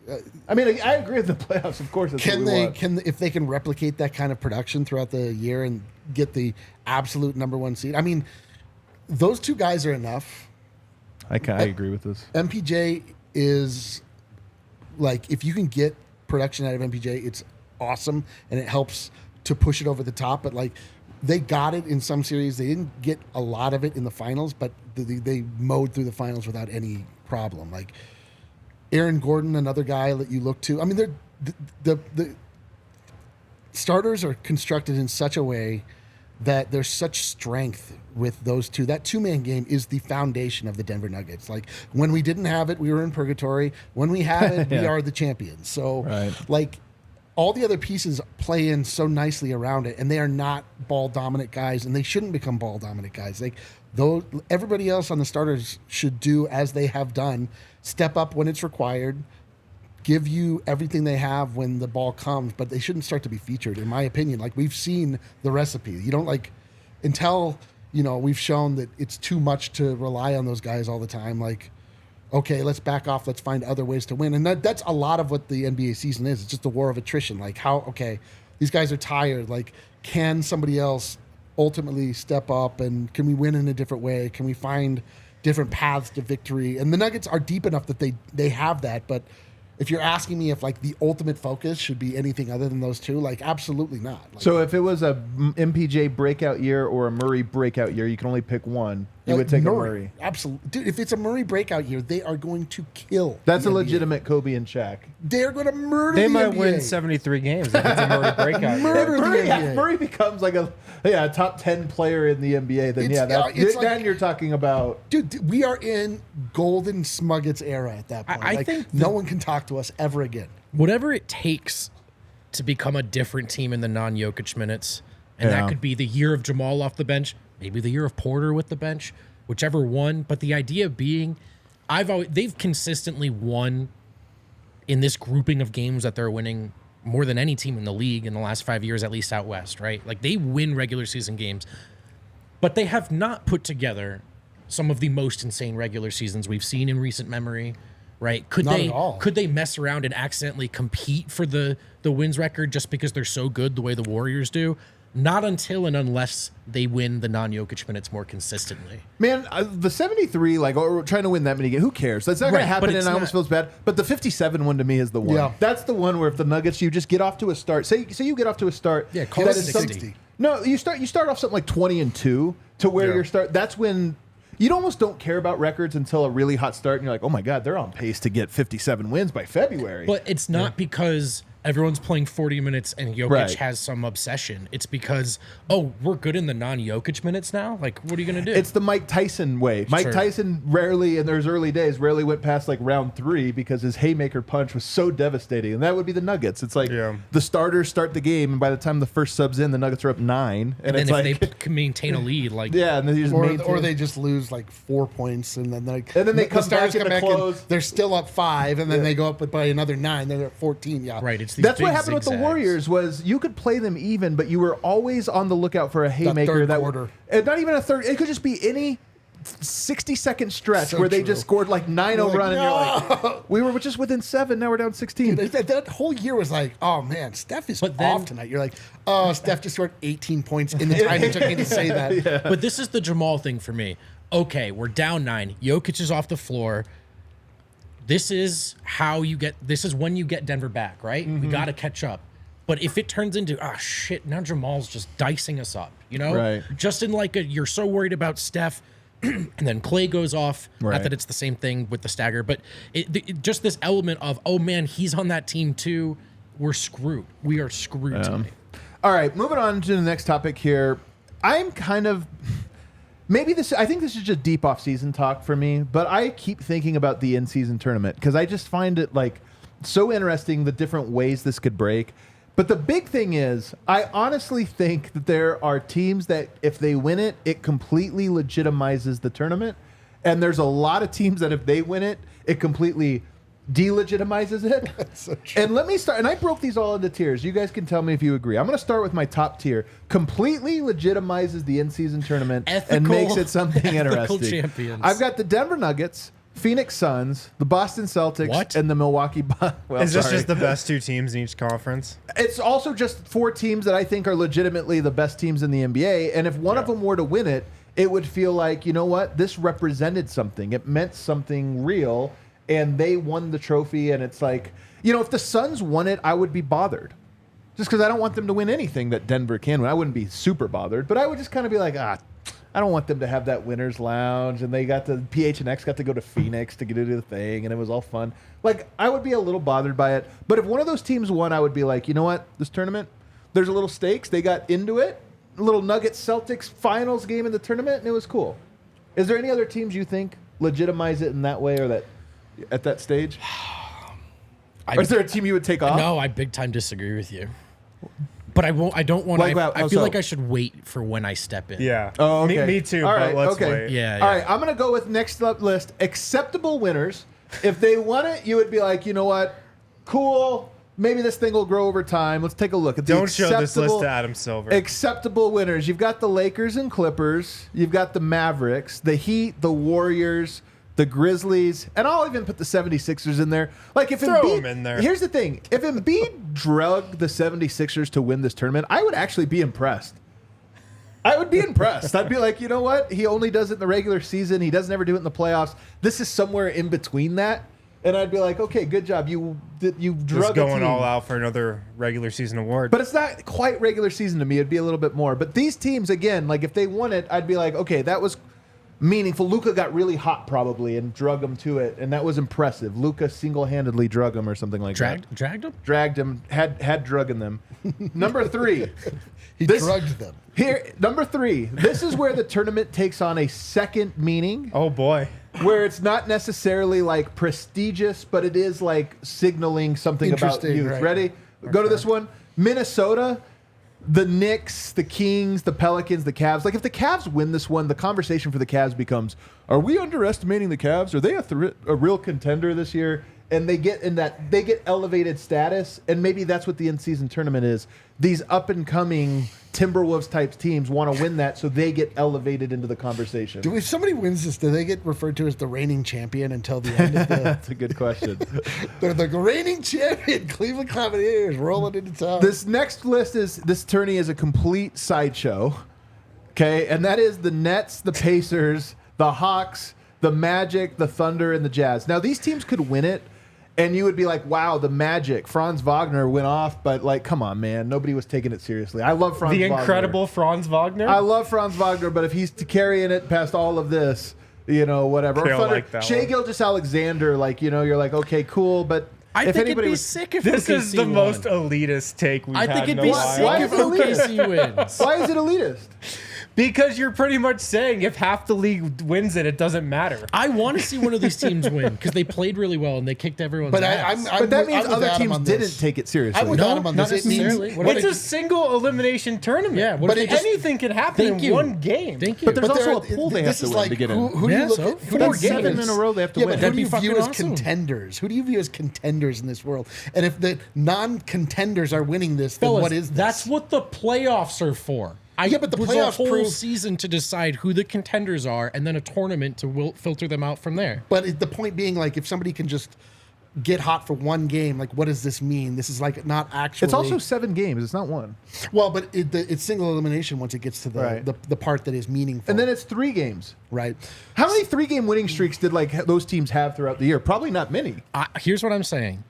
I mean, I agree with the playoffs. Of course, that's what we want. if they can replicate that kind of production throughout the year and get the absolute number 1 seed? I mean, those two guys are enough. I agree with this. MPJ is like, if you can get production out of MPJ, it's awesome, and it helps to push it over the top. But like, they got it in some series. They didn't get a lot of it in the finals, but they mowed through the finals without any problem. Like Aaron Gordon, another guy that you look to. I mean, the starters are constructed in such a way that there's such strength with those two. That two-man game is the foundation of the Denver Nuggets. Like, when we didn't have it, we were in purgatory. When we have it, we are the champions. So, like, all the other pieces play in so nicely around it, and they are not ball-dominant guys, and they shouldn't become ball-dominant guys. Like, though, everybody else on the starters should do as they have done, step up when it's required, give you everything they have when the ball comes, but they shouldn't start to be featured, in my opinion. Like, we've seen the recipe. You don't, like, until, we've shown that it's too much to rely on those guys all the time. Like, okay, let's back off. Let's find other ways to win. And that's a lot of what the NBA season is. It's just a war of attrition. Like, these guys are tired. Like, can somebody else ultimately step up, and can we win in a different way? Can we find different paths to victory? And the Nuggets are deep enough that they have that. But if you're asking me if like the ultimate focus should be anything other than those two, like, absolutely not. Like, so if it was a MPJ breakout year or a Murray breakout year, you can only pick one. You would take a Murray. Absolutely. Dude, if it's a Murray breakout year, they are going to kill. That's the a NBA. legitimate Kobe and Shaq. They're going to murder They the might NBA. win 73 games if it's a Murray breakout. Murder the Murray, NBA. Murray becomes like a top 10 player in the NBA. Then It's like- then you're talking about. Dude, we are in golden Smuggets era at that point. I think no one can talk to us ever again. Whatever it takes to become a different team in the non-Jokic minutes, and Yeah. that could be the year of Jamal off the bench, maybe the year of Porter with the bench, whichever one. But the idea being, they've consistently won in this grouping of games that they're winning more than any team in the league in the last 5 years, at least out west, right? Like, they win regular season games, but they have not put together some of the most insane regular seasons we've seen in recent memory. right? Could Not they at all. could they mess around and accidentally compete for the wins record just because they're so good the way the Warriors do? Not until and unless they win the non-Jokic minutes more consistently. Man, the 73, like, or trying to win that many games, who cares? That's not going Right, to happen, but and it's I almost not- feels bad. But the 57 one to me is the one. Yeah. That's the one where if the Nuggets, you just get off to a start. Say you get off to a start. Yeah, call that it is 60. some- No, you start off something like 20-2 to where Yeah. you're start. That's when you almost don't care about records until a really hot start, and you're like, oh my god, they're on pace to get 57 wins by February. But it's not because everyone's playing 40 minutes and Jokic Right. has some obsession. It's because, oh, we're good in the non-Jokic minutes now? Like, what are you going to do? It's the Mike Tyson way. Mike Sure. Tyson rarely, in those early days, rarely went past like round 3 because his haymaker punch was so devastating. And that would be the Nuggets. It's like Yeah. the starters start the game, and by the time the first sub's in, the Nuggets are up 9. and And, then it's if like, they can maintain a lead, like, yeah, and then you just maintain. Or they just lose like 4 points, and then And then they come Stars back in the and close. they're still up 5, and then they go up by another 9. They're at 14. Yeah, right, it's these That's what big happened with the zigzags. Warriors was you could play them even, but you were always on the lookout for a haymaker third that quarter. and not even a third. It could just be any 60-second stretch So where they true. just scored like 9-0 You're like, run, and you're like, we were just within 7. Now we're down 16. That whole year was like, oh man, Steph is But then- off tonight. You're like, oh, Steph just scored 18 points in the time it took me to say that. But this is the Jamal thing for me. Okay, we're down 9. Jokic is off the floor. This is when you get Denver back, right? We got to catch up. But if it turns into, shit, now Jamal's just dicing us up, you know? Right. Just in like you're so worried about Steph, and then Clay goes off. Right. Not that it's the same thing with the stagger, but just this element of, oh man, he's on that team too. We're screwed. We are screwed today. All right, moving on to the next topic here. I'm kind of I think this is just deep off-season talk for me, but I keep thinking about the in-season tournament because I just find it like so interesting the different ways this could break. But the big thing is, I honestly think that there are teams that if they win it, it completely legitimizes the tournament. And there's a lot of teams that if they win it, it completely delegitimizes it. so true. And let me start. And I broke these all into tiers. You guys can tell me if you agree. I'm going to start with my top tier. Completely legitimizes the in-season tournament and Ethical- makes it something ethical interesting. champions. I've got the Denver Nuggets, Phoenix Suns, the Boston Celtics, What? and the Milwaukee Bucks. Well, Is this sorry. just the best 2 teams in each conference? It's also just 4 teams that I think are legitimately the best teams in the NBA. And if one of them were to win it, it would feel like, you know what? This represented something. It meant something real. And they won the trophy. And it's like, you know, if the Suns won it, I would be bothered. Just because I don't want them to win anything that Denver can win. I wouldn't be super bothered. But I would just kind of be like, I don't want them to have that winner's lounge. And they got to, PHNX got to go to Phoenix to get to do the thing. And it was all fun. Like, I would be a little bothered by it. But if one of those teams won, I would be like, you know what? This tournament, there's a little stakes. They got into it. A little Nuggets Celtics finals game in the tournament. And it was cool. Is there any other teams you think legitimize it in that way or that at that stage? Or is there a team you would take off? No, I big time disagree with you. But I won't. I don't want. Like, I how feel so? like I should wait for when I step in. Yeah. Oh, okay. Me too, All but right, let's okay. wait. Yeah. All right, I'm going to go with next up list, acceptable winners. If they won it, you would be like, you know what? Cool. Maybe this thing will grow over time. Let's take a look at the Don't show this list acceptable- to Adam Silver. Acceptable winners. You've got the Lakers and Clippers. You've got the Mavericks, the Heat, the Warriors, the Grizzlies, and I'll even put the 76ers in there. Like if Throw Embiid, 'em in there. Here's the thing. If Embiid drug the 76ers to win this tournament, I would actually be impressed. I would be impressed. I'd be like, you know what? He only does it in the regular season. He doesn't ever do it in the playoffs. This is somewhere in between that. And I'd be like, okay, good job. You drug Just a going team. all out for another regular season award. But it's not quite regular season to me. It'd be a little bit more. But these teams, again, like if they won it, I'd be like, okay, that was meaningful. Luka got really hot probably and drug him to it, and that was impressive. Luka single-handedly drug him or something like that. Dragged him. Dragged him, had drug in them. Number 3. He drugged them. Here, number 3. This is where the tournament takes on a second meaning. oh boy. Where it's not necessarily like prestigious, but it is like signaling something about Interesting, youth. right. Ready? Go to this one. Minnesota, the Knicks, the Kings, the Pelicans, the Cavs. Like if the Cavs win this one, the conversation for the Cavs becomes, are we underestimating the Cavs? Are they a real contender this year? and they get elevated status, and maybe that's what the in-season tournament is. These up-and-coming Timberwolves type teams want to win that, so they get elevated into the conversation. If somebody wins this, do they get referred to as the reigning champion until the end of the... That's a good question. They're the reigning champion, Cleveland Cavaliers, rolling into town. This next list this tourney is a complete sideshow, okay? And that is the Nets, the Pacers, the Hawks, the Magic, the Thunder, and the Jazz. Now, these teams could win it, and you would be like, wow, the Magic, Franz Wagner went off, but like, come on, man. Nobody was taking it seriously. I love Franz Wagner. The incredible Franz Wagner? I love Franz Wagner, but if he's carrying it past all of this, whatever. I Or don't like that Shea one. Gilgeous-Alexander, you're like, okay, cool, but I if think anybody it'd be was... sick if This OKC is the won. most elitist take we've I had think it'd in be a sick while. Why if is it elitist? OKC wins. Why is it elitist? Because you're pretty much saying if half the league wins it doesn't matter. I want to see one of these teams win because they played really well and they kicked everyone's But ass. But that means I'm with other Adam teams on didn't this. take it seriously. I'm with No, Adam on not this. It means- necessarily. What It's a single elimination tournament. Yeah, what But if it they just- Anything can happen Thank in you. one game. Thank you. But there's But also there- a pool they have this to is win like, to get in. who do Yeah, you look so? at? Four That's games. 7 in a row they have to Yeah, win. but who That'd do be you view fucking as awesome. contenders? Who do you view as contenders in this world? And if the non-contenders are winning this, then Fellas, what is this? that's what the playoffs are for. Yeah, but the there's playoffs a whole prove- season to decide who the contenders are, and then a tournament to filter them out from there. But the point being, like, if somebody can just get hot for one game, like, what does this mean? This is like not actually. It's also 7 games. It's not 1. well, but it's single elimination once it gets to Right. the part that is meaningful. And then it's 3 games. right. How many 3-game winning streaks did those teams have throughout the year? Probably not many. Here's what I'm saying.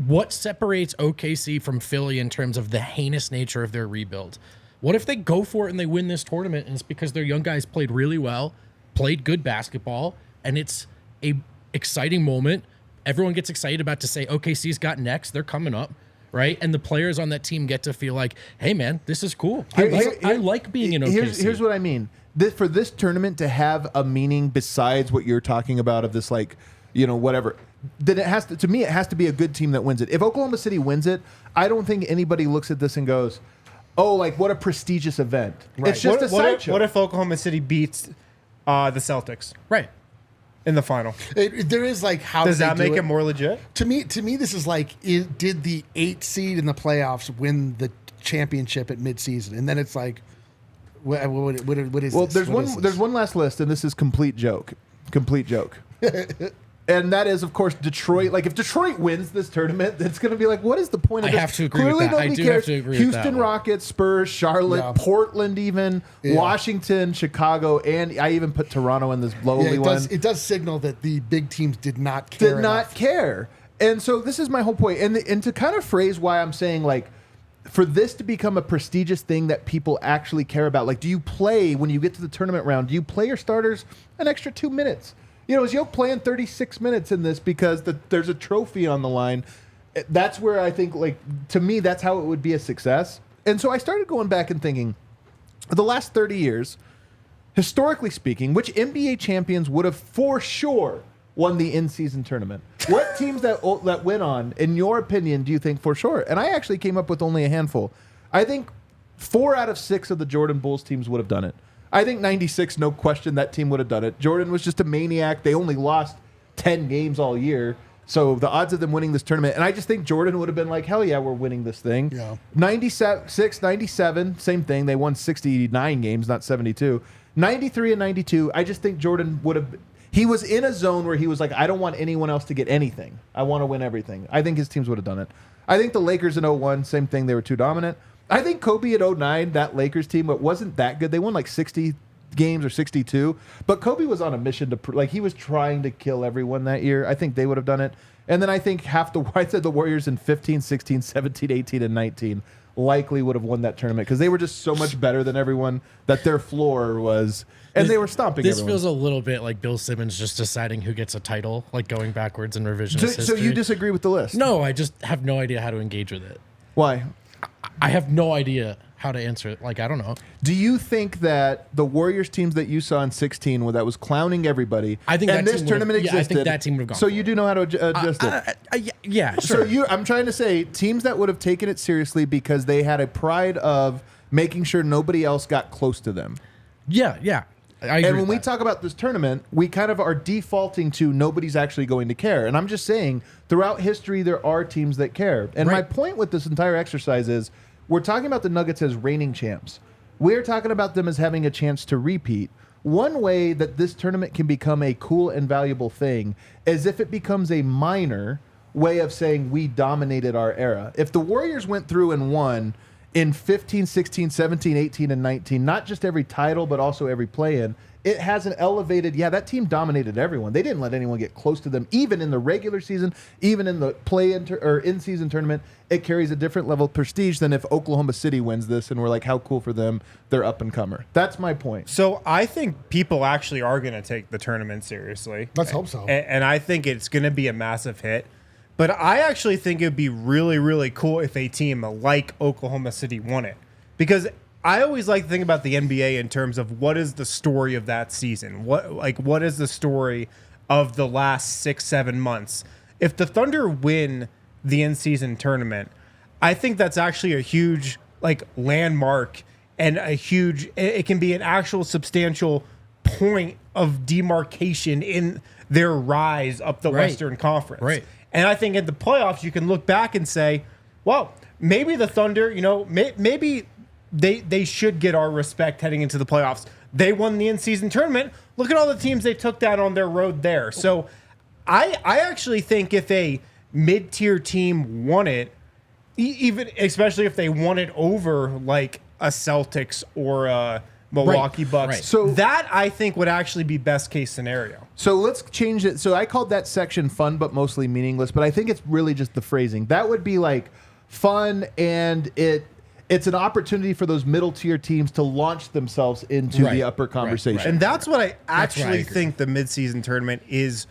What separates OKC from Philly in terms of the heinous nature of their rebuild? What if they go for it and they win this tournament and it's because their young guys played really well, played good basketball, and it's a exciting moment. Everyone gets excited about to say OKC's got next. They're coming up, right? And the players on that team get to feel like, hey, man, this is cool. I like being in OKC. Here's what I mean. For this tournament to have a meaning besides what you're talking about of this, whatever, then it has to me, it has to be a good team that wins it. If Oklahoma City wins it, I don't think anybody looks at this and goes, oh, what a prestigious event. Right. It's just a sideshow. What if Oklahoma City beats the Celtics Right. in the final? There is like how Does they that do make it more legit? To me, this is like, did the 8th seed in the playoffs win the championship at midseason? And then it's like, what is Well, this? there's What is there's this? one last list, and this is complete joke. And that is, of course, Detroit. If Detroit wins this tournament, it's going to be what is the point of I this? have to agree with Clearly, that. I nobody do have cares. to agree with that Houston one. Rockets, Spurs, Charlotte, Yeah. Portland, even Yeah. Washington, Chicago, and I even put Toronto in this lowly one. It does signal that the big teams did not care. Did not enough. care. And so this is my whole point. And to kind of phrase why I'm saying for this to become a prestigious thing that people actually care about, do you play when you get to the tournament round? Do you play your starters an extra 2 minutes? Is Yoke playing 36 minutes in this because there's a trophy on the line? That's where I think, to me, that's how it would be a success. And so I started going back and thinking, the last 30 years, historically speaking, which NBA champions would have for sure won the in-season tournament? What teams that went on, in your opinion, do you think for sure? And I actually came up with only a handful. I think 4 out of 6 of the Jordan Bulls teams would have done it. I think 96, no question, that team would have done it. Jordan was just a maniac. They only lost 10 games all year. So the odds of them winning this tournament, and I just think Jordan would have been like, hell yeah, we're winning this thing. Yeah. 96, 97, same thing. They won 69 games, not 72. 93 and 92, I just think Jordan would have... He was in a zone where he was like, I don't want anyone else to get anything. I want to win everything. I think his teams would have done it. I think the Lakers in 01, same thing. They were too dominant. I think Kobe at 09, that Lakers team, it wasn't that good. They won 60 games or 62. But Kobe was on a mission to... he was trying to kill everyone that year. I think they would have done it. And then I think I said the Warriors in 15, 16, 17, 18, and 19 likely would have won that tournament because they were just so much better than everyone that their floor was... And they were stomping This everyone. feels a little bit like Bill Simmons just deciding who gets a title, going backwards in revisionist history. So you disagree with the list? No, I just have no idea how to engage with it. Why? I have no idea how to answer it. I don't know. Do you think that the Warriors teams that you saw in 16, that was clowning everybody, I think and that this team would've- tournament yeah, I think existed, that team would've gone So for you it. do know how to adjust it. Yeah, So sure. I'm trying to say teams that would have taken it seriously because they had a pride of making sure nobody else got close to them. Yeah. I agree And when with we that. talk about this tournament, we kind of are defaulting to nobody's actually going to care. And I'm just saying, throughout history, there are teams that care. And my Right. point with this entire exercise is we're talking about the Nuggets as reigning champs. We're talking about them as having a chance to repeat. One way that this tournament can become a cool and valuable thing is if it becomes a minor way of saying we dominated our era. If the Warriors went through and won in 15, 16, 17, 18, and 19, not just every title, but also every play-in, it has an elevated, that team dominated everyone. They didn't let anyone get close to them, even in the regular season, even in the play-in or in-season tournament. It carries a different level of prestige than if Oklahoma City wins this and we're like, how cool for them, they're up-and-comer. That's my point. So I think people actually are going to take the tournament seriously. Let's hope so. And I think it's going to be a massive hit. But I actually think it'd be really, really cool if a team like Oklahoma City won it. Because I always like to think about the NBA in terms of what is the story of that season? What is the story of the last 6-7 months? If the Thunder win the in-season tournament, I think that's actually a huge landmark and it can be an actual substantial point of demarcation in their rise up the Western Conference. Right. And I think in the playoffs, you can look back and say, well, maybe the Thunder, maybe they should get our respect heading into the playoffs. They won the in-season tournament. Look at all the teams they took down on their road there. So I actually think if a mid-tier team won it, even especially if they won it over like a Celtics or a Milwaukee Bucks, right. So that I think would actually be best case scenario. So let's change it. So I called that section fun but mostly meaningless, but I think it's really just the phrasing. That would be like fun, and it's an opportunity for those middle tier teams to launch themselves into Right. the upper conversation. Right. And that's what I what I actually agree. think the midseason tournament is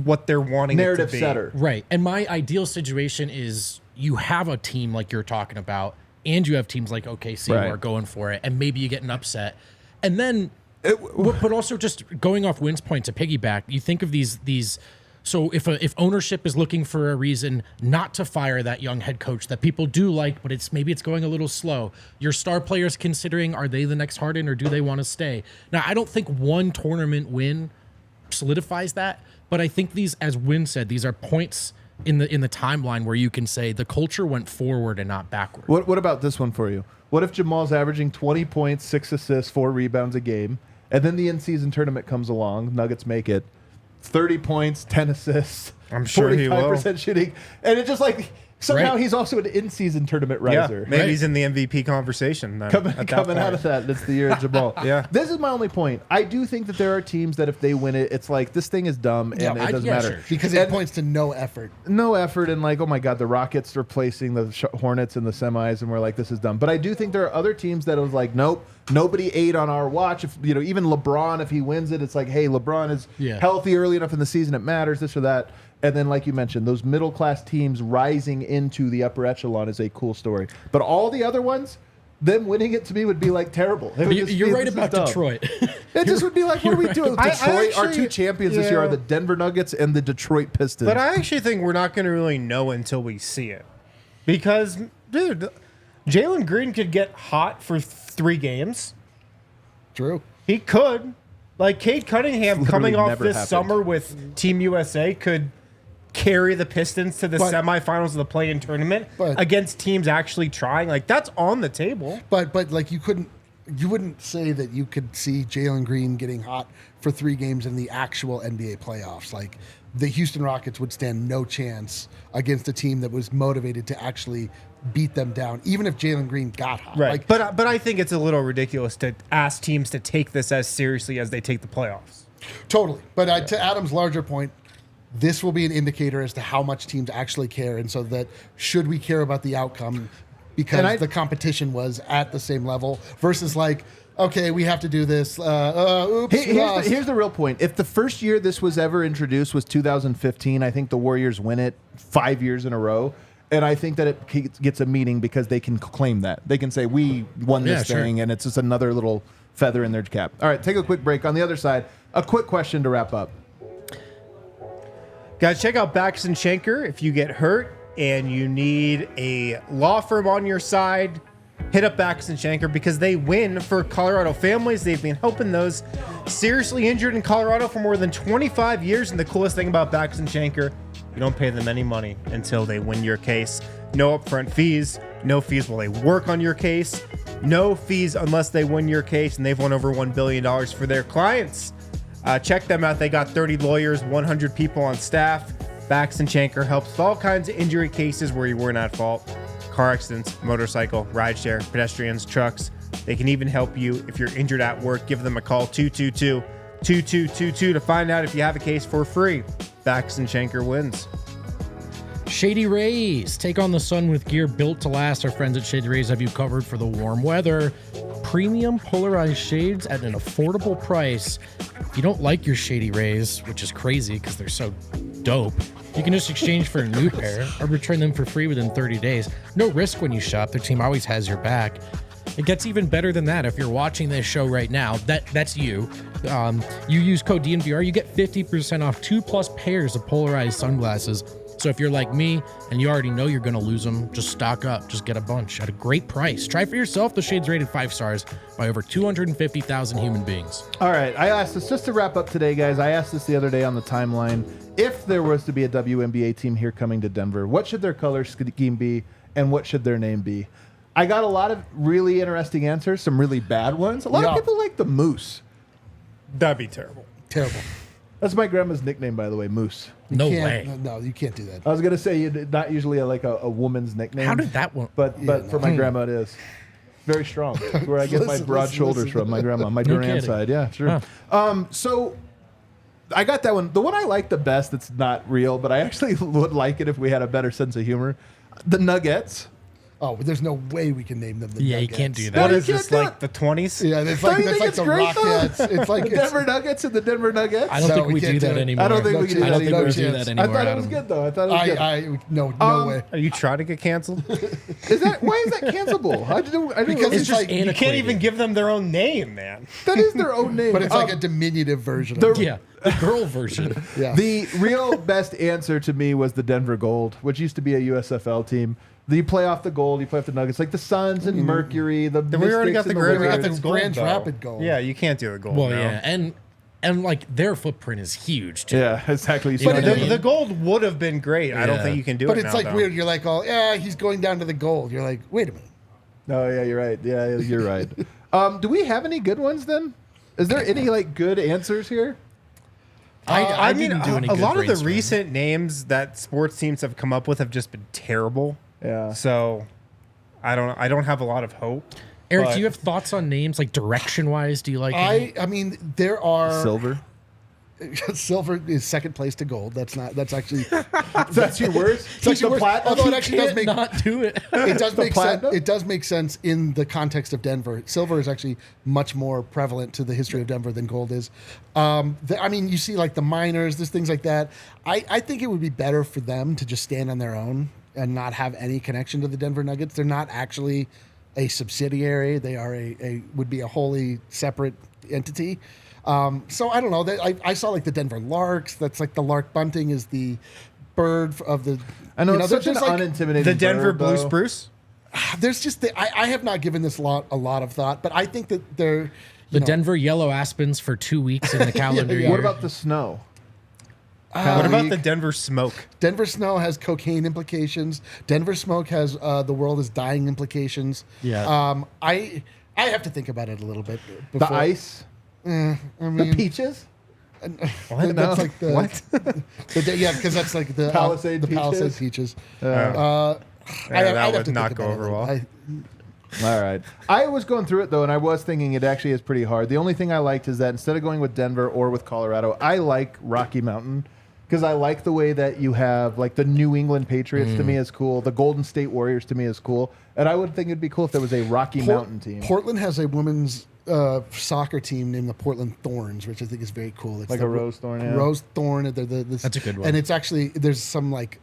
what they're wanting Narrative it to be. setter. Right. And my ideal situation is you have a team like you're talking about, and you have teams like OKC Right. who are going for it, and maybe you get an upset. And then, but also just going off Wynn's point to piggyback, you think of these. So if ownership is looking for a reason not to fire that young head coach that people do like, but maybe it's going a little slow. Your star players considering, are they the next Harden or do they want to stay? Now, I don't think one tournament win solidifies that, but I think these, as Wynn said, these are points in the timeline where you can say the culture went forward and not backward. What about this one for you? What if Jamal's averaging 20 points, 6 assists, 4 rebounds a game, and then the in-season tournament comes along, Nuggets make it, 30 points, 10 assists, I'm sure he will. 45% shooting, and it's just like somehow Right. he's also an in-season tournament Yeah, riser. maybe Right. he's in the MVP conversation. Then, Coming, at that coming out point. of that, it's the year of Jamal. Yeah. This is my only point. I do think that there are teams that if they win it, it's like this thing is dumb and it doesn't matter. sure. Because it And points to no effort. no effort and like, oh my God, the Rockets are placing the Hornets in the semis, and we're like, this is dumb. But I do think there are other teams that was like, nope, nobody ate on our watch. If even LeBron, if he wins it, it's like, hey, LeBron is healthy early enough in the season, it matters, this or that. And then, like you mentioned, those middle class teams rising into the upper echelon is a cool story. But all the other ones, them winning it to me would be like terrible. It would just You're be, right this is about dumb. Detroit. It just would be like, what are we doing? I Detroit, our actually- two champions this year are yeah. the Denver Nuggets and the Detroit Pistons. But I actually think we're not going to really know until we see it. Because, dude, Jalen Green could get hot for 3 games. True. He could. Like, Cade Cunningham It's coming literally off never this happened. summer with Team USA could carry the Pistons to the But- semifinals of the play-in tournament But- against teams actually trying. Like, that's on the table. But like you wouldn't say that you could see Jalen Green getting hot for 3 games in the actual NBA playoffs. Like the Houston Rockets would stand no chance against a team that was motivated to actually beat them down, even if Jalen Green got hot. Right. Like, But I think it's a little ridiculous to ask teams to take this as seriously as they take the playoffs. totally. But to Adam's larger point, this will be an indicator as to how much teams actually care, and so that should we care about the outcome because the competition was at the same level versus like, okay, we have to do this. Oops, we lost. Here's the real point. If the first year this was ever introduced was 2015, I think the Warriors win it 5 years in a row. And I think that it gets a meaning because they can claim that. They can say, we won this sure. thing, and it's just another little feather in their cap. All right, take a quick break. On the other side, a quick question to wrap up. Guys, check out Backus and Schenker if you get hurt and you need a law firm on your side. Hit hit up Backus and Shanker because they win for Colorado families. They've been helping those seriously injured in Colorado for more than 25 years. And the coolest thing about Backus and Shanker, you don't pay them any money until they win your case. No upfront fees, no fees while they work on your case, no fees unless they win your case, and they've won over $1 billion for their clients. Check them out. They got 30 lawyers, 100 people on staff. Backus and Shanker helps with all kinds of injury cases where you weren't at fault. Car accidents, motorcycle, rideshare, pedestrians, trucks. They can even help you if you're injured at work. Give them a call, 222-2222 to find out if you have a case for free. Backus and Shanker wins. Shady Rays. Take on the sun with gear built to last. Our friends at Shady Rays have you covered for the warm weather. Premium polarized shades at an affordable price. If you don't like your Shady Rays, which is crazy because they're so dope, you can just exchange for a new pair or return them for free within 30 days. No risk when you shop. Their team always has your back. It gets even better than that. If you're watching this show right now, that's you. You use code DNVR, you get 50% off 2+ pairs of polarized sunglasses. So if you're like me and you already know you're going to lose them, just stock up. Just get a bunch at a great price. Try for yourself. The shade's rated 5 stars by over 250,000 human beings. All right, I asked this just to wrap up today, guys. I asked this the other day on the timeline. If there was to be a WNBA team here coming to Denver, what should their color scheme be and what should their name be? I got a lot of really interesting answers, some really bad ones. A lot of people like the Moose. That'd be terrible. Terrible. That's my grandma's nickname, by the way, Moose. No way. No, you can't do that. I was going to say not usually a woman's nickname. How did that one? But for my grandma, it is. Very strong. That's where I get my broad shoulders from, my grandma, my Duran kidding. side. Yeah, sure. So I got that one. The one I like the best, it's not real, but I actually would like it if we had a better sense of humor. The Nuggets. Oh, but there's no way we can name them the Yeah, you Nuggets. can't do that. What you is this, can't do like the 20s? Yeah, it's Don't like, you that's think like it's the great, rock. though? Yeah, it's like The Denver Nuggets and the Denver Nuggets. I don't No, think we we can't do do that it. anymore. I don't think No we can do I that don't think anymore. we do chance. that I anymore. thought it was Adam. good, though. I thought it was good. No way. Are you trying to get canceled? Why is that cancelable? I didn't Because realize- it's like You can't even give them their own name, man. that is their own name. But it's like a diminutive version. Of it. Yeah, the girl version. Yeah. The real best answer to me was the Denver Gold, which used to be a USFL team. You play off the Gold, you play off the Nuggets, like the Suns and Mercury. The We already got Mystics the and Grand got the Rapids gold. Grand though. Rapid gold. Yeah, you can't do a gold. Well, now. yeah, and like their footprint is huge too. Yeah, exactly. You see But what I it- mean? The gold would have been great. I don't Yeah. think you can do But it it's now, like though. weird. You're like, oh, yeah, he's going down to the gold. You're like, wait a minute. No, yeah, you're right. Yeah, you're right. Do we have any good ones then? Is there any like good answers here? I mean, didn't do any a good lot of the brainstorming. recent names that sports teams have come up with have just been terrible. Yeah. So I don't have a lot of hope. Eric, but- do you have thoughts on names like direction wise? Do you like? any? I mean, there are Silver. silver is second place to gold. That's actually That's your words. it's actually worse. platinum. Although it actually does Can't make not do it. it does make sense. platinum? It does make sense in the context of Denver. Silver is actually much more prevalent to the history of Denver than gold is. I mean, you see like the miners, there's things like that. I think it would be better for them to just stand on their own and not have any connection to the Denver Nuggets. They're not actually a subsidiary. They are would be a wholly separate entity. So I don't know. I saw like the Denver Larks. That's like the Lark bunting is the bird of the. I know, it's there's such an like- unintimidating The Denver bird, Blue though. Spruce. There's just I have not given this a lot of thought, but I think that they're The Denver yellow aspens for 2 weeks in the calendar yeah. year. What about the snow? What about League. the Denver Smoke? Denver snow has cocaine implications. Denver smoke has the world is dying implications. Yeah. I have to think about it a little bit. The Before. ice? I The mean, peaches? What? that's like the What? yeah, because that's like the Palisade the peaches? Palisade peaches. that I'd have would to not think go about it a over little. well. All right. I was going through it, though, and I was thinking it actually is pretty hard. The only thing I liked is that instead of going with Denver or with Colorado, I like Rocky Mountain because I like the way that you have, like, the New England Patriots to me is cool. The Golden State Warriors to me is cool. And I would think it'd be cool if there was a Rocky Mountain team. Portland has a women's soccer team named the Portland Thorns, which I think is very cool. It's Like the a rose thorn, yeah. Rose thorn. That's a good one. And it's actually there's some like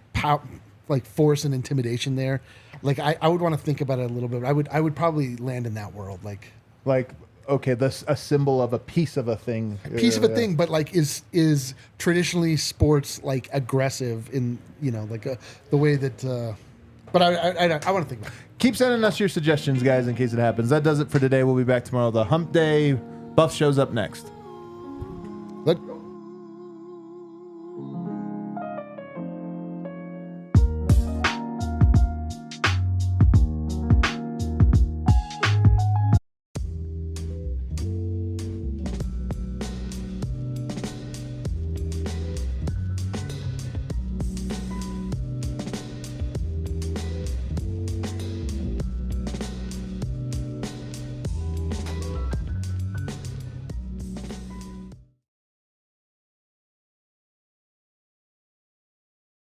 force and intimidation there. Like I would want to think about it a little bit. I would probably land in that world. Like Okay, that's a symbol of a piece of a thing. piece of a thing, but like is traditionally sports like aggressive in like the way that But I want to think about it. Keep sending us your suggestions, guys, in case it happens. That does it for today. We'll be back tomorrow. The Hump Day Buff show's up next. Let